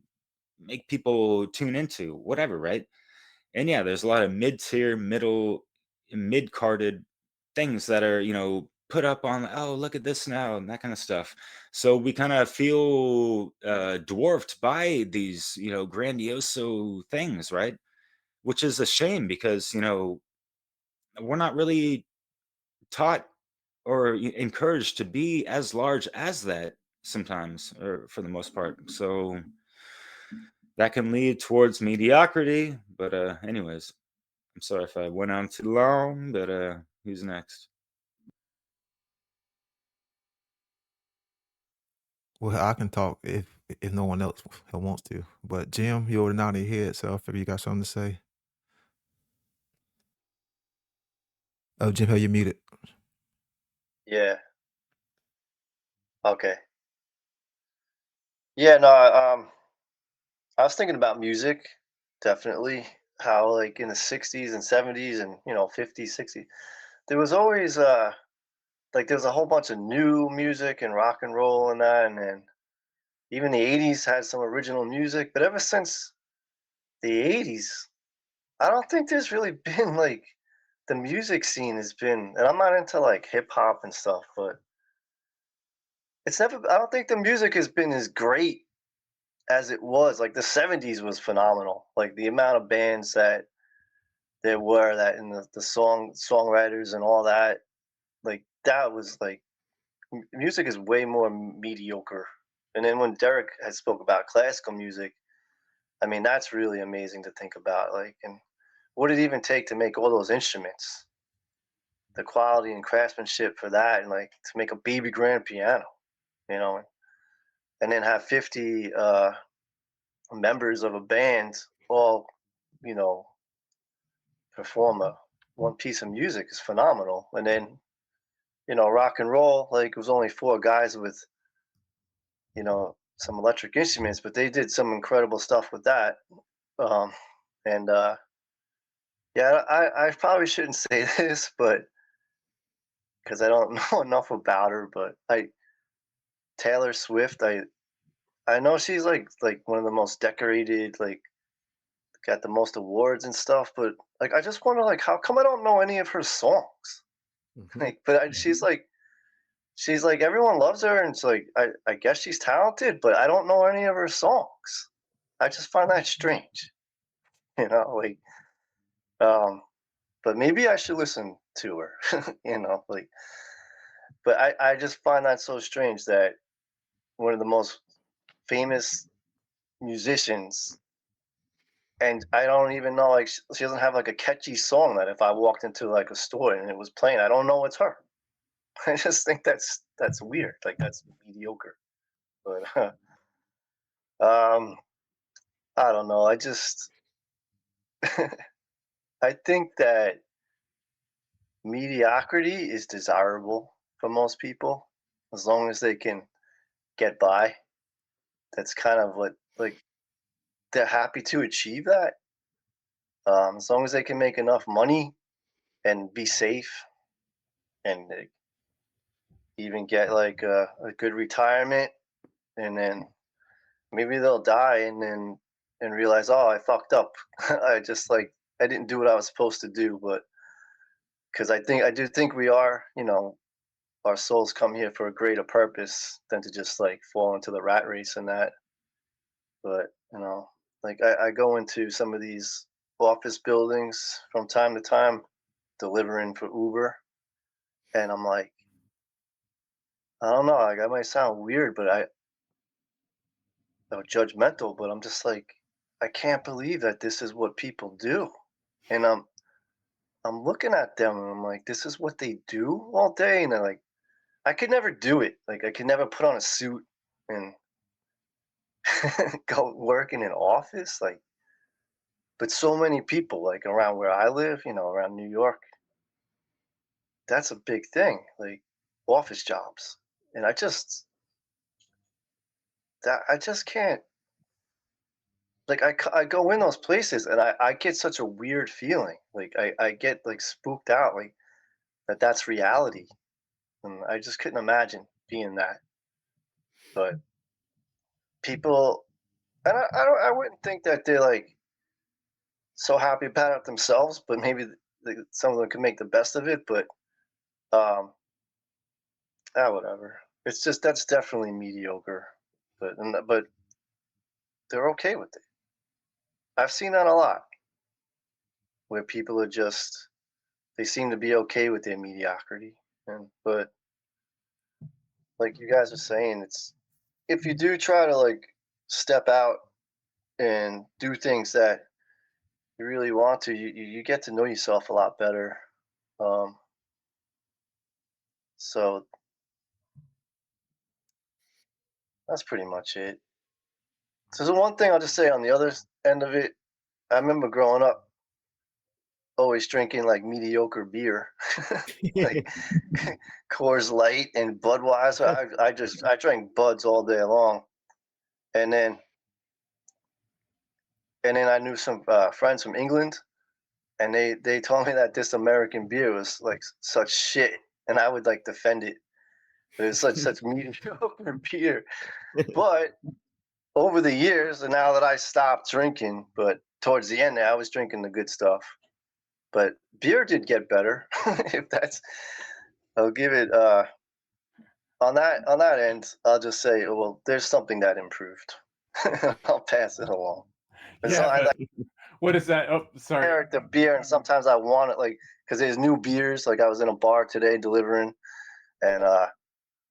make people tune into, whatever, right? And yeah, there's a lot of mid-tier, mid-carded things that are, put up on, oh, look at this now, and that kind of stuff. So we kind of feel dwarfed by these, grandioso things, right? Which is a shame because, we're not really taught or encouraged to be as large as that sometimes, or for the most part. So that can lead towards mediocrity. But anyways, I'm sorry if I went on too long, but who's next? Well, I can talk if no one else wants to. But Jim, you already nodded your head, so I figure you got something to say. Oh, Jim, how you muted? Yeah. Okay. Yeah, no, I was thinking about music, definitely. How like in the 60s and 70s and 50s, 60s, there was always like there was a whole bunch of new music and rock and roll and that, and then even the 80s had some original music, but ever since the 80s, I don't think there's really been like the music scene has been, and I'm not into like hip hop and stuff, but it's never, I don't think the music has been as great as it was. Like the 70s was phenomenal. Like the amount of bands that there were, that in the songwriters and all that, like that was like music is way more mediocre. And then when Derek had spoke about classical music, I mean that's really amazing to think about. Like, and what did it even take to make all those instruments? The quality and craftsmanship for that, and like to make a baby grand piano, you know, and then have 50 members of a band all, you know, perform a one piece of music is phenomenal. And then, rock and roll, like it was only four guys with, some electric instruments, but they did some incredible stuff with that. Um, and yeah, I probably shouldn't say this, but because I don't know enough about her, but Taylor Swift, I know she's like one of the most decorated, like got the most awards and stuff, but like I just wonder like how come I don't know any of her songs? Mhm. Like, but she's like everyone loves her, and it's like I guess she's talented, but I don't know any of her songs. I just find that strange, like but maybe I should listen to her, like but I just find that so strange that one of the most famous musicians, and I don't even know, like she doesn't have like a catchy song that if I walked into like a store and it was playing, I don't know it's her. I just think that's weird. Like that's mediocre. But um, I don't know. I just I think that mediocrity is desirable for most people as long as they can get by. That's kind of what like they're happy to achieve that. As long as they can make enough money and be safe and even get like a good retirement, and then maybe they'll die and realize, oh, I fucked up. I just like I didn't do what I was supposed to do, but because I do think we are, our souls come here for a greater purpose than to just like fall into the rat race and that. But like I go into some of these office buildings from time to time, delivering for Uber, and I'm like, I don't know, like I might sound weird, but judgmental, but I'm just like, I can't believe that this is what people do, and I'm looking at them and I'm like, this is what they do all day, and they're like, I could never do it. Like I could never put on a suit and go work in an office. Like, but so many people like around where I live, around New York, that's a big thing. Like office jobs, and I just can't. Like I go in those places and I get such a weird feeling. Like I get like spooked out. Like that's reality, and I just couldn't imagine being that. But people, and I wouldn't think that they're like so happy about it themselves, but maybe some of them could make the best of it. But um, whatever. It's just that's definitely mediocre, but they're okay with it. I've seen that a lot where people are just they seem to be okay with their mediocrity, and but like you guys are saying, it's if you do try to like step out and do things that you really want to, you get to know yourself a lot better. Um, so that's pretty much it. So the one thing I'll just say on the other end of it, I remember growing up always drinking like mediocre beer, like Coors Light and Budweiser. I drank Buds all day long, and then I knew some friends from England, and they told me that this American beer was like such shit, and I would like defend it. But it's such mediocre beer. But over the years, and now that I stopped drinking, but towards the end, I was drinking the good stuff. But beer did get better. If that's, I'll give it on that end. I'll just say, well, there's something that improved. I'll pass it along. And so Yeah, I but what is that? Oh, sorry. like the beer, and sometimes I want it like because there's new beers. Like I was in a bar today delivering, and I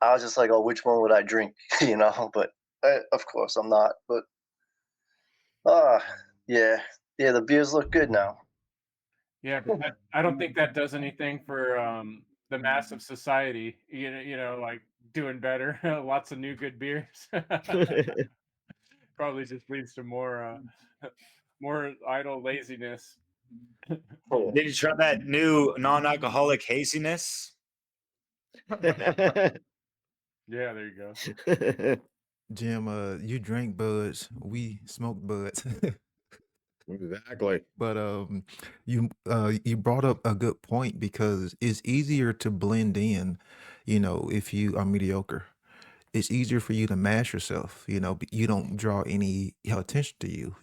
was just like, oh, which one would I drink? But of course I'm not. But uh yeah, the beers look good now. Yeah, but I don't think that does anything for the mass of society. Like doing better. Lots of new good beers. Probably just leads to more more idle laziness. Did you try that new non-alcoholic haziness? Yeah, there you go. Jim, you drank buds, we smoked buds. Exactly. But you brought up a good point because it's easier to blend in, if you are mediocre. It's easier for you to mask yourself, you don't draw any attention to you,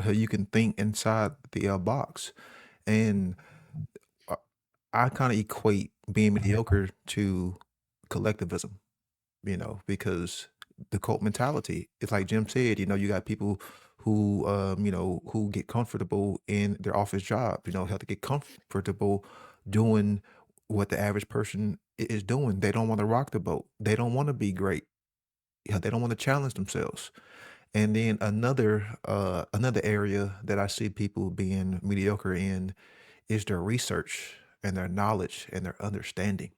how you can think inside the box. And uh, I kind of equate being mediocre to collectivism, because the cult mentality, it's like Jim said, you got people who, who get comfortable in their office job, have to get comfortable doing what the average person is doing. They don't want to rock the boat. They don't want to be great. Yeah, they don't want to challenge themselves. And then another area that I see people being mediocre in is their research and their knowledge and their understanding.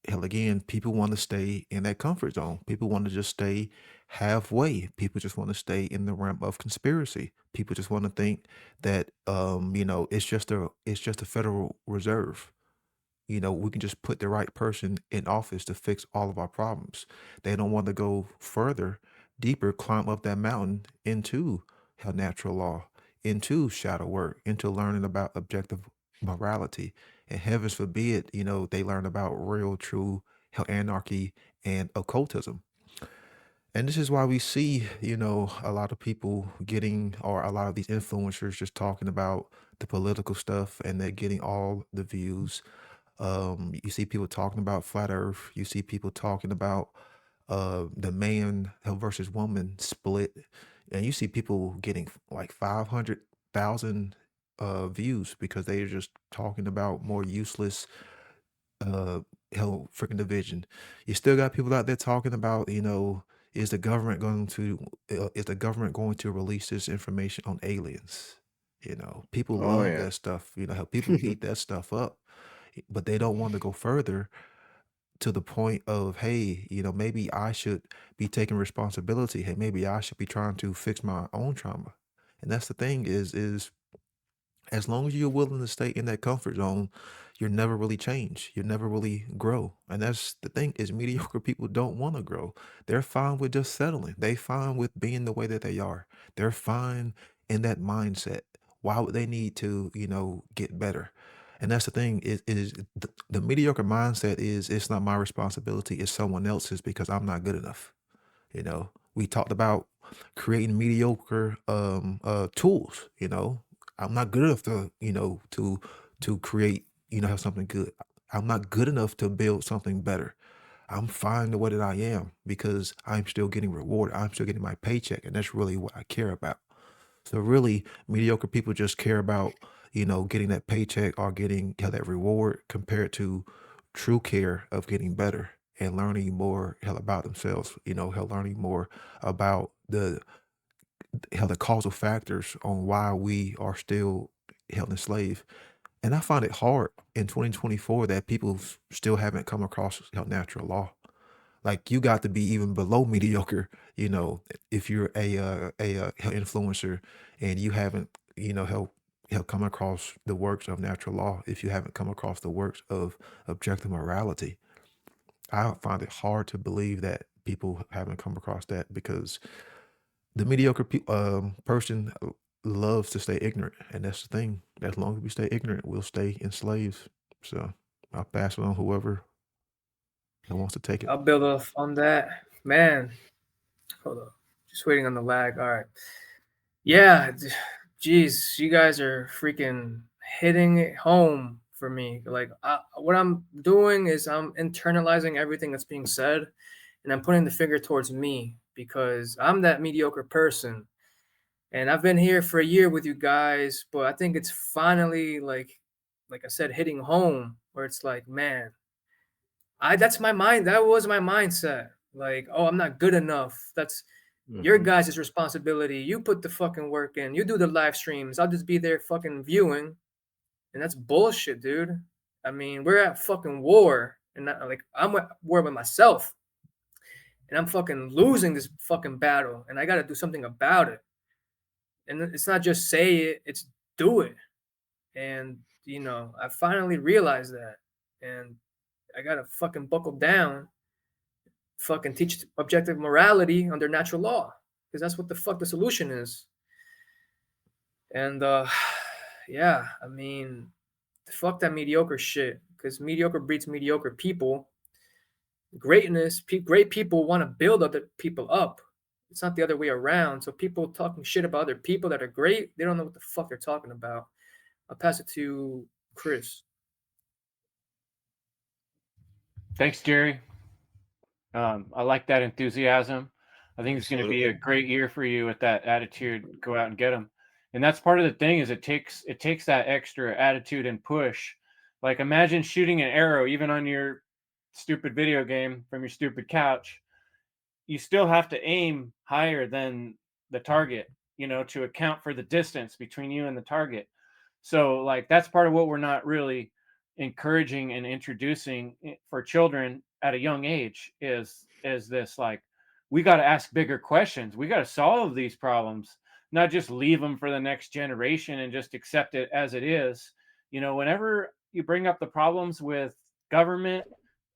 Hell, again, people want to stay in that comfort zone. People want to just stay halfway. People just want to stay in the realm of conspiracy. People just want to think that it's just a Federal Reserve. We can just put the right person in office to fix all of our problems. They don't want to go further, deeper, climb up that mountain into natural law, into shadow work, into learning about objective morality. And heavens forbid, they learn about real, true anarchy and occultism. And this is why we see, a lot of people getting, or a lot of these influencers just talking about the political stuff and they're getting all the views. You see people talking about flat Earth. You see people talking about the man versus woman split, and you see people getting like 500,000 views because they're just talking about more useless uh hell freaking division. You still got people out there talking about, is the government going to release this information on aliens? People Oh love yeah. that stuff, how people eat that stuff up, but they don't want to go further to the point of, hey, maybe I should be taking responsibility. Hey, maybe I should be trying to fix my own trauma. And that's the thing is as long as you're willing to stay in that comfort zone, you're never really change. You never really grow. And that's the thing is mediocre people don't want to grow. They're fine with just settling. They fine with being the way that they are. They're fine in that mindset. Why would they need to, get better? And that's the thing is the mediocre mindset is it's not my responsibility, it's someone else's because I'm not good enough. We talked about creating mediocre tools. I'm not good enough to create, have something good. I'm not good enough to build something better. I'm fine the way that I am because I'm still getting rewarded. I'm still getting my paycheck, and that's really what I care about. So really, mediocre people just care about, getting that paycheck or getting that reward compared to true care of getting better and learning more hell about themselves, hell learning more about the causal factors on why we are still held enslaved. And I find it hard in 2024 that people still haven't come across natural law. Like you got to be even below mediocre, if you're a influencer and you haven't, help come across the works of natural law. If you haven't come across the works of objective morality, I find it hard to believe that people haven't come across that because the mediocre person loves to stay ignorant, and that's the thing. As long as we stay ignorant, we'll stay enslaved. So I'll pass it on whoever wants to take it. I'll build off on that. Man, hold up. Just waiting on the lag. All right. Yeah, geez, you guys are freaking hitting it home for me. Like, what I'm doing is I'm internalizing everything that's being said, and I'm putting the finger towards me because I'm that mediocre person. And I've been here for a year with you guys, but I think it's finally like I said, hitting home where it's like, man, that's my mind. That was my mindset. Like, oh, I'm not good enough. That's your guys' responsibility. You put the fucking work in. You do the live streams. I'll just be there fucking viewing. And that's bullshit, dude. I mean, we're at fucking war. And I'm at war with myself. And I'm fucking losing this fucking battle. And I gotta do something about it. And it's not just say it, it's do it. And I finally realized that. And I gotta fucking buckle down, fucking teach objective morality under natural law, because that's what the fuck the solution is. And yeah, I mean, fuck that mediocre shit, because mediocre breeds mediocre people. Greatness, great people want to build other people up. It's not the other way around. So people talking shit about other people that are great, they don't know what the fuck they're talking about. I'll pass it to Chris. Thanks, Jerry. I like that enthusiasm. I think it's going to be a Absolutely. great year for you with that attitude. Go out and get them. And that's part of the thing is it takes that extra attitude and push. Like imagine shooting an arrow even on your stupid video game from your stupid couch. You still have to aim higher than the target, to account for the distance between you and the target. So like that's part of what we're not really encouraging and introducing for children at a young age is this like we got to ask bigger questions. We got to solve these problems, not just leave them for the next generation and just accept it as it is. Whenever you bring up the problems with government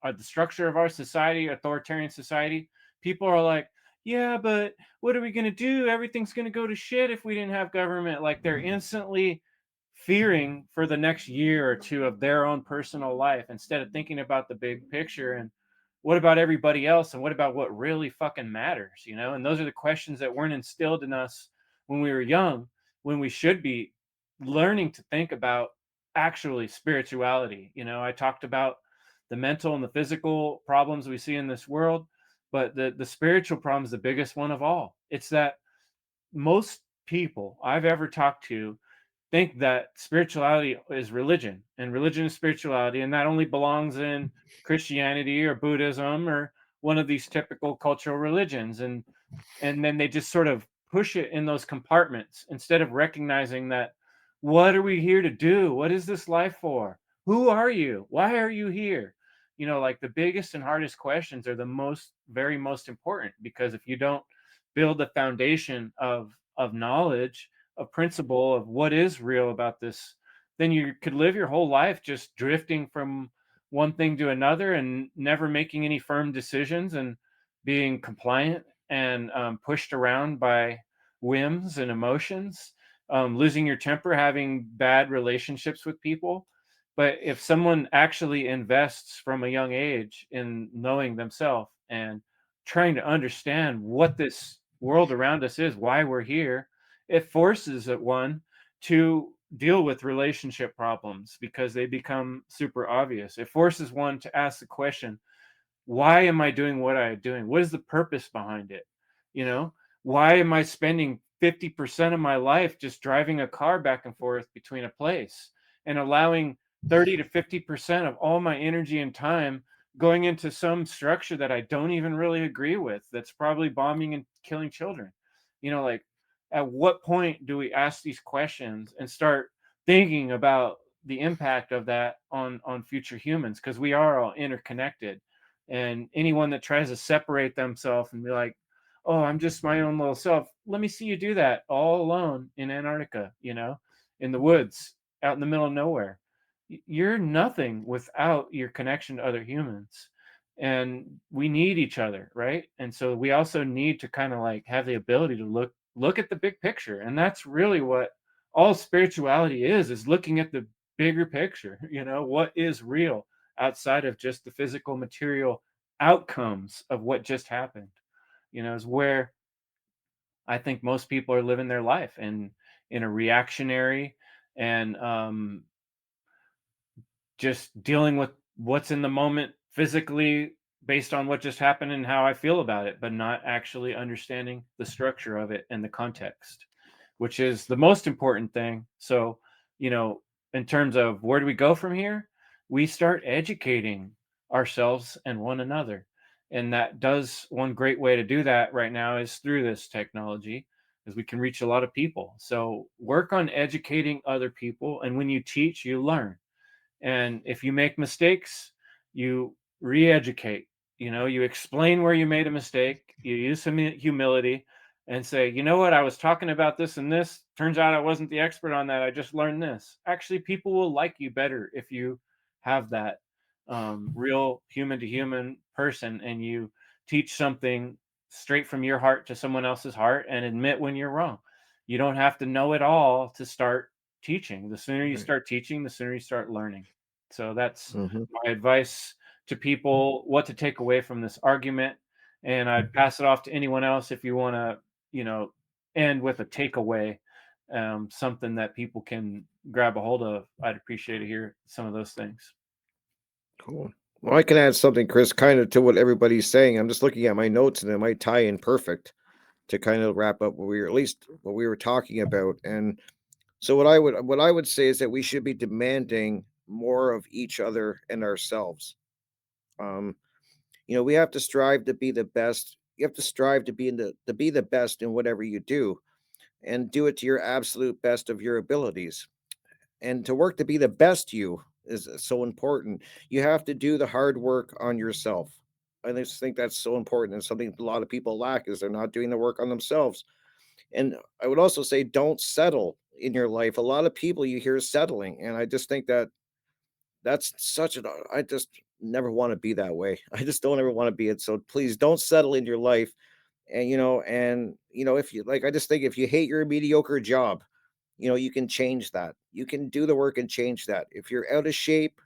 or the structure of our society, authoritarian society, people are like, yeah, but what are we going to do? Everything's going to go to shit if we didn't have government. Like they're instantly fearing for the next year or two of their own personal life instead of thinking about the big picture and what about everybody else and what about what really fucking matters, and those are the questions that weren't instilled in us when we were young, when we should be learning to think about actually spirituality. I talked about the mental and the physical problems we see in this world, but the spiritual problem is the biggest one of all. It's that most people I've ever talked to think that spirituality is religion and religion is spirituality, and that only belongs in Christianity or Buddhism or one of these typical cultural religions. And then they just sort of push it in those compartments instead of recognizing that what are we here to do? What is this life for? Who are you? Why are you here? Like the biggest and hardest questions are the very most important, because if you don't build the foundation of knowledge, of principle, of what is real about this, then you could live your whole life just drifting from one thing to another and never making any firm decisions and being compliant and pushed around by whims and emotions, losing your temper, having bad relationships with people. But if someone actually invests from a young age in knowing themselves and trying to understand what this world around us is, why we're here, it forces one to deal with relationship problems because they become super obvious. It forces one to ask the question, why am I doing what I'm doing? What is the purpose behind it? You know, why am I spending 50% of my life just driving a car back and forth between a place and allowing 30 to 50% of all my energy and time going into some structure that I don't even really agree with, that's probably bombing and killing children? Like, at what point do we ask these questions and start thinking about the impact of that on future humans? Because we are all interconnected, and anyone that tries to separate themselves and be like, oh, I'm just my own little self, let me see you do that all alone in Antarctica, in the woods, out in the middle of nowhere. You're nothing without your connection to other humans, and we need each other, right? And so we also need to kind of like have the ability to look at the big picture, and that's really what all spirituality is looking at the bigger picture. What is real outside of just the physical material outcomes of what just happened, is where I think most people are living their life, and in a reactionary and just dealing with what's in the moment physically based on what just happened and how I feel about it, but not actually understanding the structure of it and the context, which is the most important thing. So, in terms of where do we go from here, we start educating ourselves and one another. And that does, one great way to do that right now is through this technology, because we can reach a lot of people. So work on educating other people. And when you teach, you learn. And if you make mistakes, you re-educate. You explain where you made a mistake, you use some humility and say, you know what, I was talking about this and this. Turns out I wasn't the expert on that. I just learned this. Actually, people will like you better if you have that real human to human person, and you teach something straight from your heart to someone else's heart and admit when you're wrong. You don't have to know it all to start teaching. The sooner you Right. start teaching, the sooner you start learning. So that's Hmm. my advice to people, what to take away from this argument. And I'd pass it off to anyone else if you want to, end with a takeaway, something that people can grab a hold of. I'd appreciate to hear some of those things. Cool. Well, I can add something, Chris, kind of to what everybody's saying. I'm just looking at my notes, and it might tie in perfect to kind of wrap up what we were, at least what we were talking about. And so what I would say is that we should be demanding more of each other and ourselves. Um, we have to strive to be the best. You have to strive to be the best in whatever you do, and do it to your absolute best of your abilities. And to work to be the best you is so important. You have to do the hard work on yourself. I just think that's so important, and something a lot of people lack is they're not doing the work on themselves. And I would also say don't settle in your life. A lot of people you hear settling, and I just think that that's such an I just never want to be that way. I just don't ever want to be it. So please don't settle in your life. And if you like, I just think if you hate your mediocre job, you can change that. You can do the work and change that. If you're out of shape,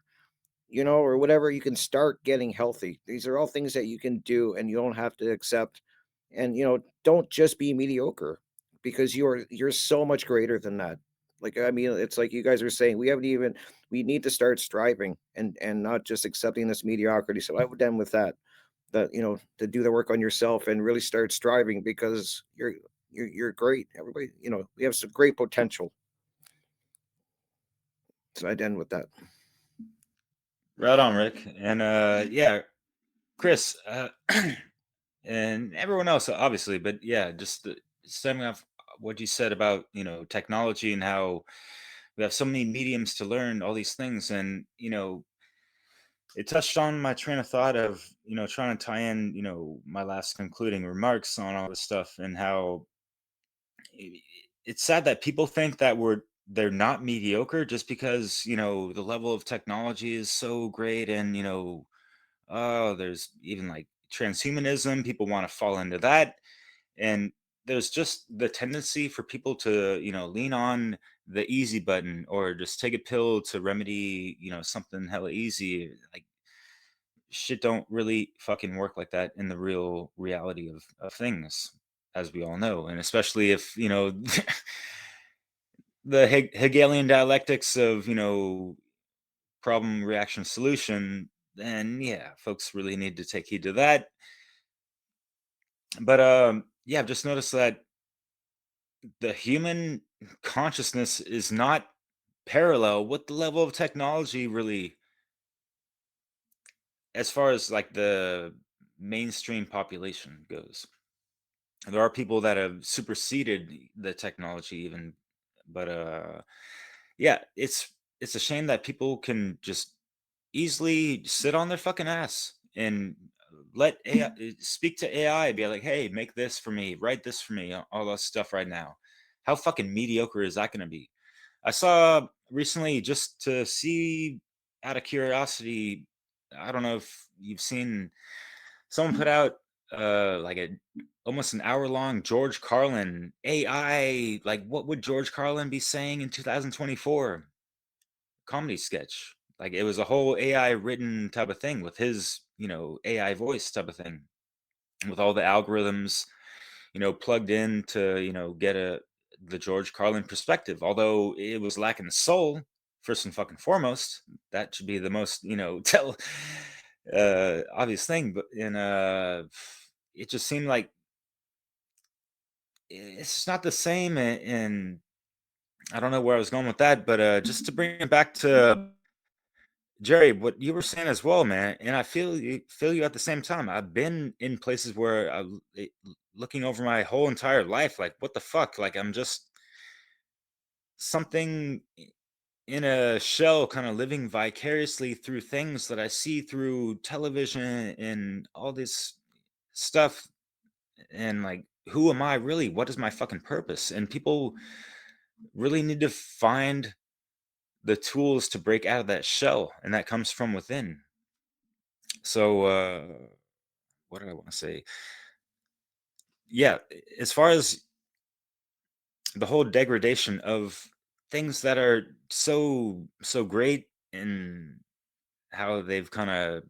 or whatever, you can start getting healthy. These are all things that you can do, and you don't have to accept. And don't just be mediocre, because you're so much greater than that. Like, I mean, it's like you guys are saying, we need to start striving, and not just accepting this mediocrity. So I would end with that to do the work on yourself and really start striving, because you're great. Everybody, we have some great potential. So I'd end with that. Right on, Rick. And yeah, Chris, and everyone else, obviously. But yeah, just stemming off what you said about technology and how we have so many mediums to learn all these things, and it touched on my train of thought of trying to tie in my last concluding remarks on all this stuff, and how i- it's sad that people think that they're not mediocre just because the level of technology is so great, and oh, there's even like transhumanism. People want to fall into that. And there's just the tendency for people to, lean on the easy button, or just take a pill to remedy, something hella easy. Like, shit don't really fucking work like that in the real reality of things, as we all know. And especially if, the Hegelian dialectics of, problem, reaction, solution then yeah, folks really need to take heed to that. But yeah, I've just noticed that the human consciousness is not parallel with the level of technology really, as far as like the mainstream population goes. There are people that have superseded the technology even, but yeah, it's a shame that people can just easily sit on their fucking ass and let AI speak to AI, be like, hey, make this for me, write this for me, all that stuff right now. How fucking mediocre is that going to be? I saw recently, just to see out of curiosity, I don't know if you've seen, someone put out like a almost an hour long George Carlin AI, like what would George Carlin be saying in 2024 comedy sketch. Like it was a whole AI written type of thing with his, AI voice type of thing, with all the algorithms, plugged in to, get the George Carlin perspective. Although it was lacking soul, first and fucking foremost, that should be the most, tell obvious thing. But it just seemed like it's not the same. And I don't know where I was going with that, but just to bring it back to Jerry, what you were saying as well, man, and I feel you at the same time. I've been in places where looking over my whole entire life, like what the fuck? Like I'm just something in a shell, kind of living vicariously through things that I see through television and all this stuff. And like, who am I really? What is my fucking purpose? And people really need to find the tools to break out of that shell, and that comes from within. So what did I want to say? Yeah, as far as the whole degradation of things that are so great, and how they've kind of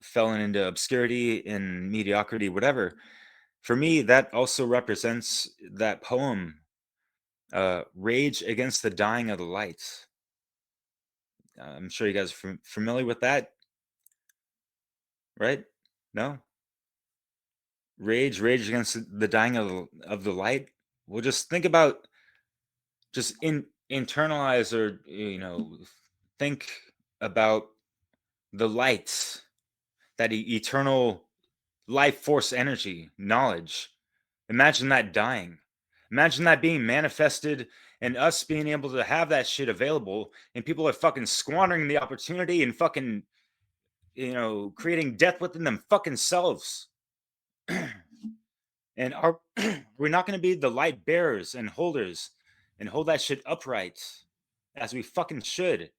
fallen into obscurity and mediocrity, whatever. For me, that also represents that poem, "Rage Against the Dying of the Light." I'm sure you guys are familiar with that, right? No? Rage Against the Dying of the Light. Well, just think about, just internalize, or think about the light, that eternal life force energy, knowledge. Imagine that dying. Imagine that being manifested, and us being able to have that shit available, and people are fucking squandering the opportunity and fucking, creating death within them fucking selves. And are we're not going to be the light bearers and holders and hold that shit upright as we fucking should?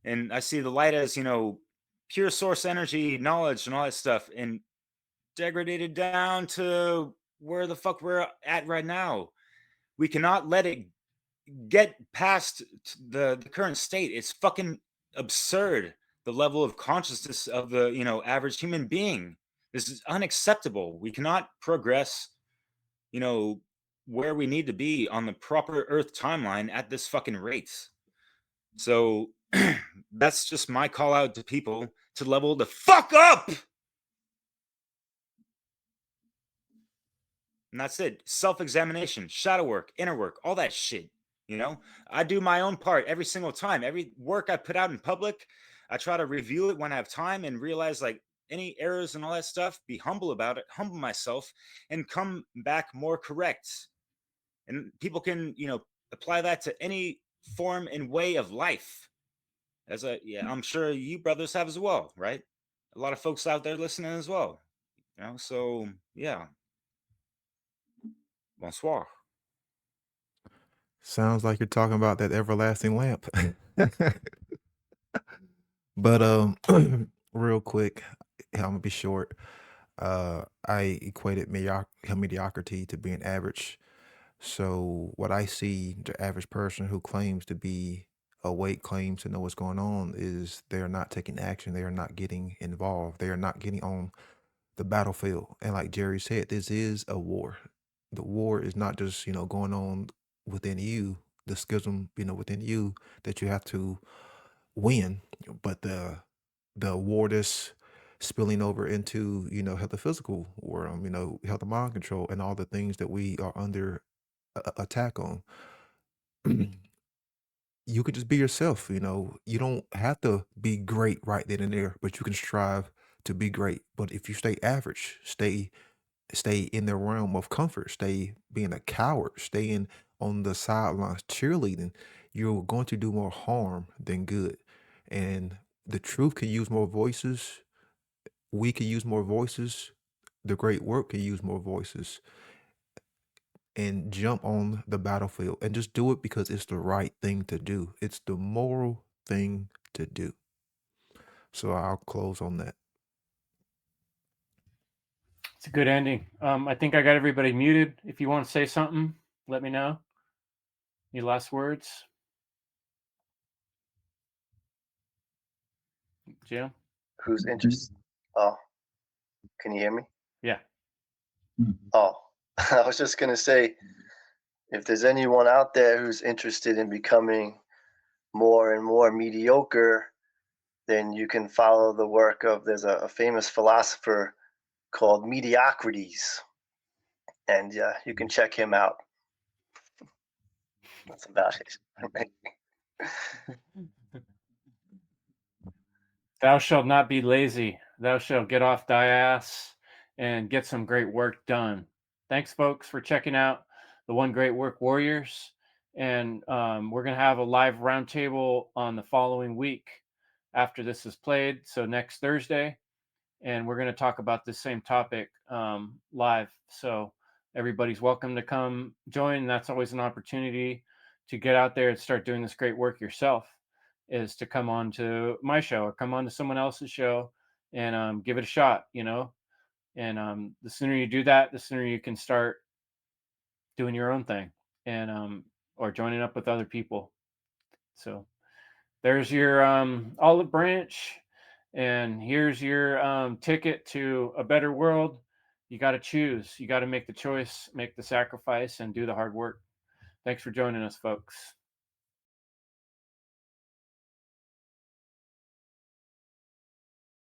And I see the light as, pure source energy, knowledge, and all that stuff, and degraded down to where the fuck we're at right now. We cannot let it get past the current state. It's fucking absurd, the level of consciousness of the, average human being. This is unacceptable. We cannot progress, you know, where we need to be on the proper Earth timeline at this fucking rate. So that's just my call out to people to level the fuck up. And that's it. Self-examination, shadow work, inner work, all that shit. I do my own part every single time. Every work I put out in public, I try to review it when I have time and realize, like, any errors and all that stuff, be humble about it, humble myself, and come back more correct. And people can, apply that to any form and way of life. Yeah, I'm sure you brothers have as well, right? A lot of folks out there listening as well. So yeah. Bonsoir. Sounds like you're talking about that everlasting lamp. But real quick, I'm gonna be short. I equated mediocrity to being average. So what I see, the average person who claims to be awake, claims to know what's going on, is they're not taking action. They are not getting involved. They are not getting on the battlefield. And like Jerry said, this is a war. The war is not just, going on within you, the schism, within you, that you have to win, but the award is spilling over into, health and physical world, health and mind control and all the things that we are under attack on. You can just be yourself, you don't have to be great right then and there, but you can strive to be great. But if you stay average, stay in the realm of comfort, stay being a coward, staying on the sidelines cheerleading, you're going to do more harm than good. And the truth can use more voices. We can use more voices. The great work can use more voices and jump on the battlefield and just do it because it's the right thing to do. It's the moral thing to do. So I'll close on that. It's a good ending. I think I got everybody muted. If you want to say something, let me know. Any last words? Jim? Who's interested? Oh, can you hear me? Yeah. Oh, I was just gonna say, if there's anyone out there who's interested in becoming more and more mediocre, then you can follow the work of, there's a famous philosopher called Mediocrities, and you can check him out. That's about it. Thou shalt not be lazy. Thou shalt get off thy ass and get some great work done. Thanks, folks, for checking out the One Great Work Warriors. And we're going to have a live roundtable on the following week after this is played. So next Thursday. And we're going to talk about this same topic live. So everybody's welcome to come join. That's always an opportunity to get out there and start doing this great work yourself, is to come on to my show or come on to someone else's show and give it a shot, and the sooner you do that, the sooner you can start doing your own thing and or joining up with other people. So there's your olive branch, and here's your ticket to a better world. You got to choose. You got to make the choice, make the sacrifice, and do the hard work. Thanks for joining us, folks.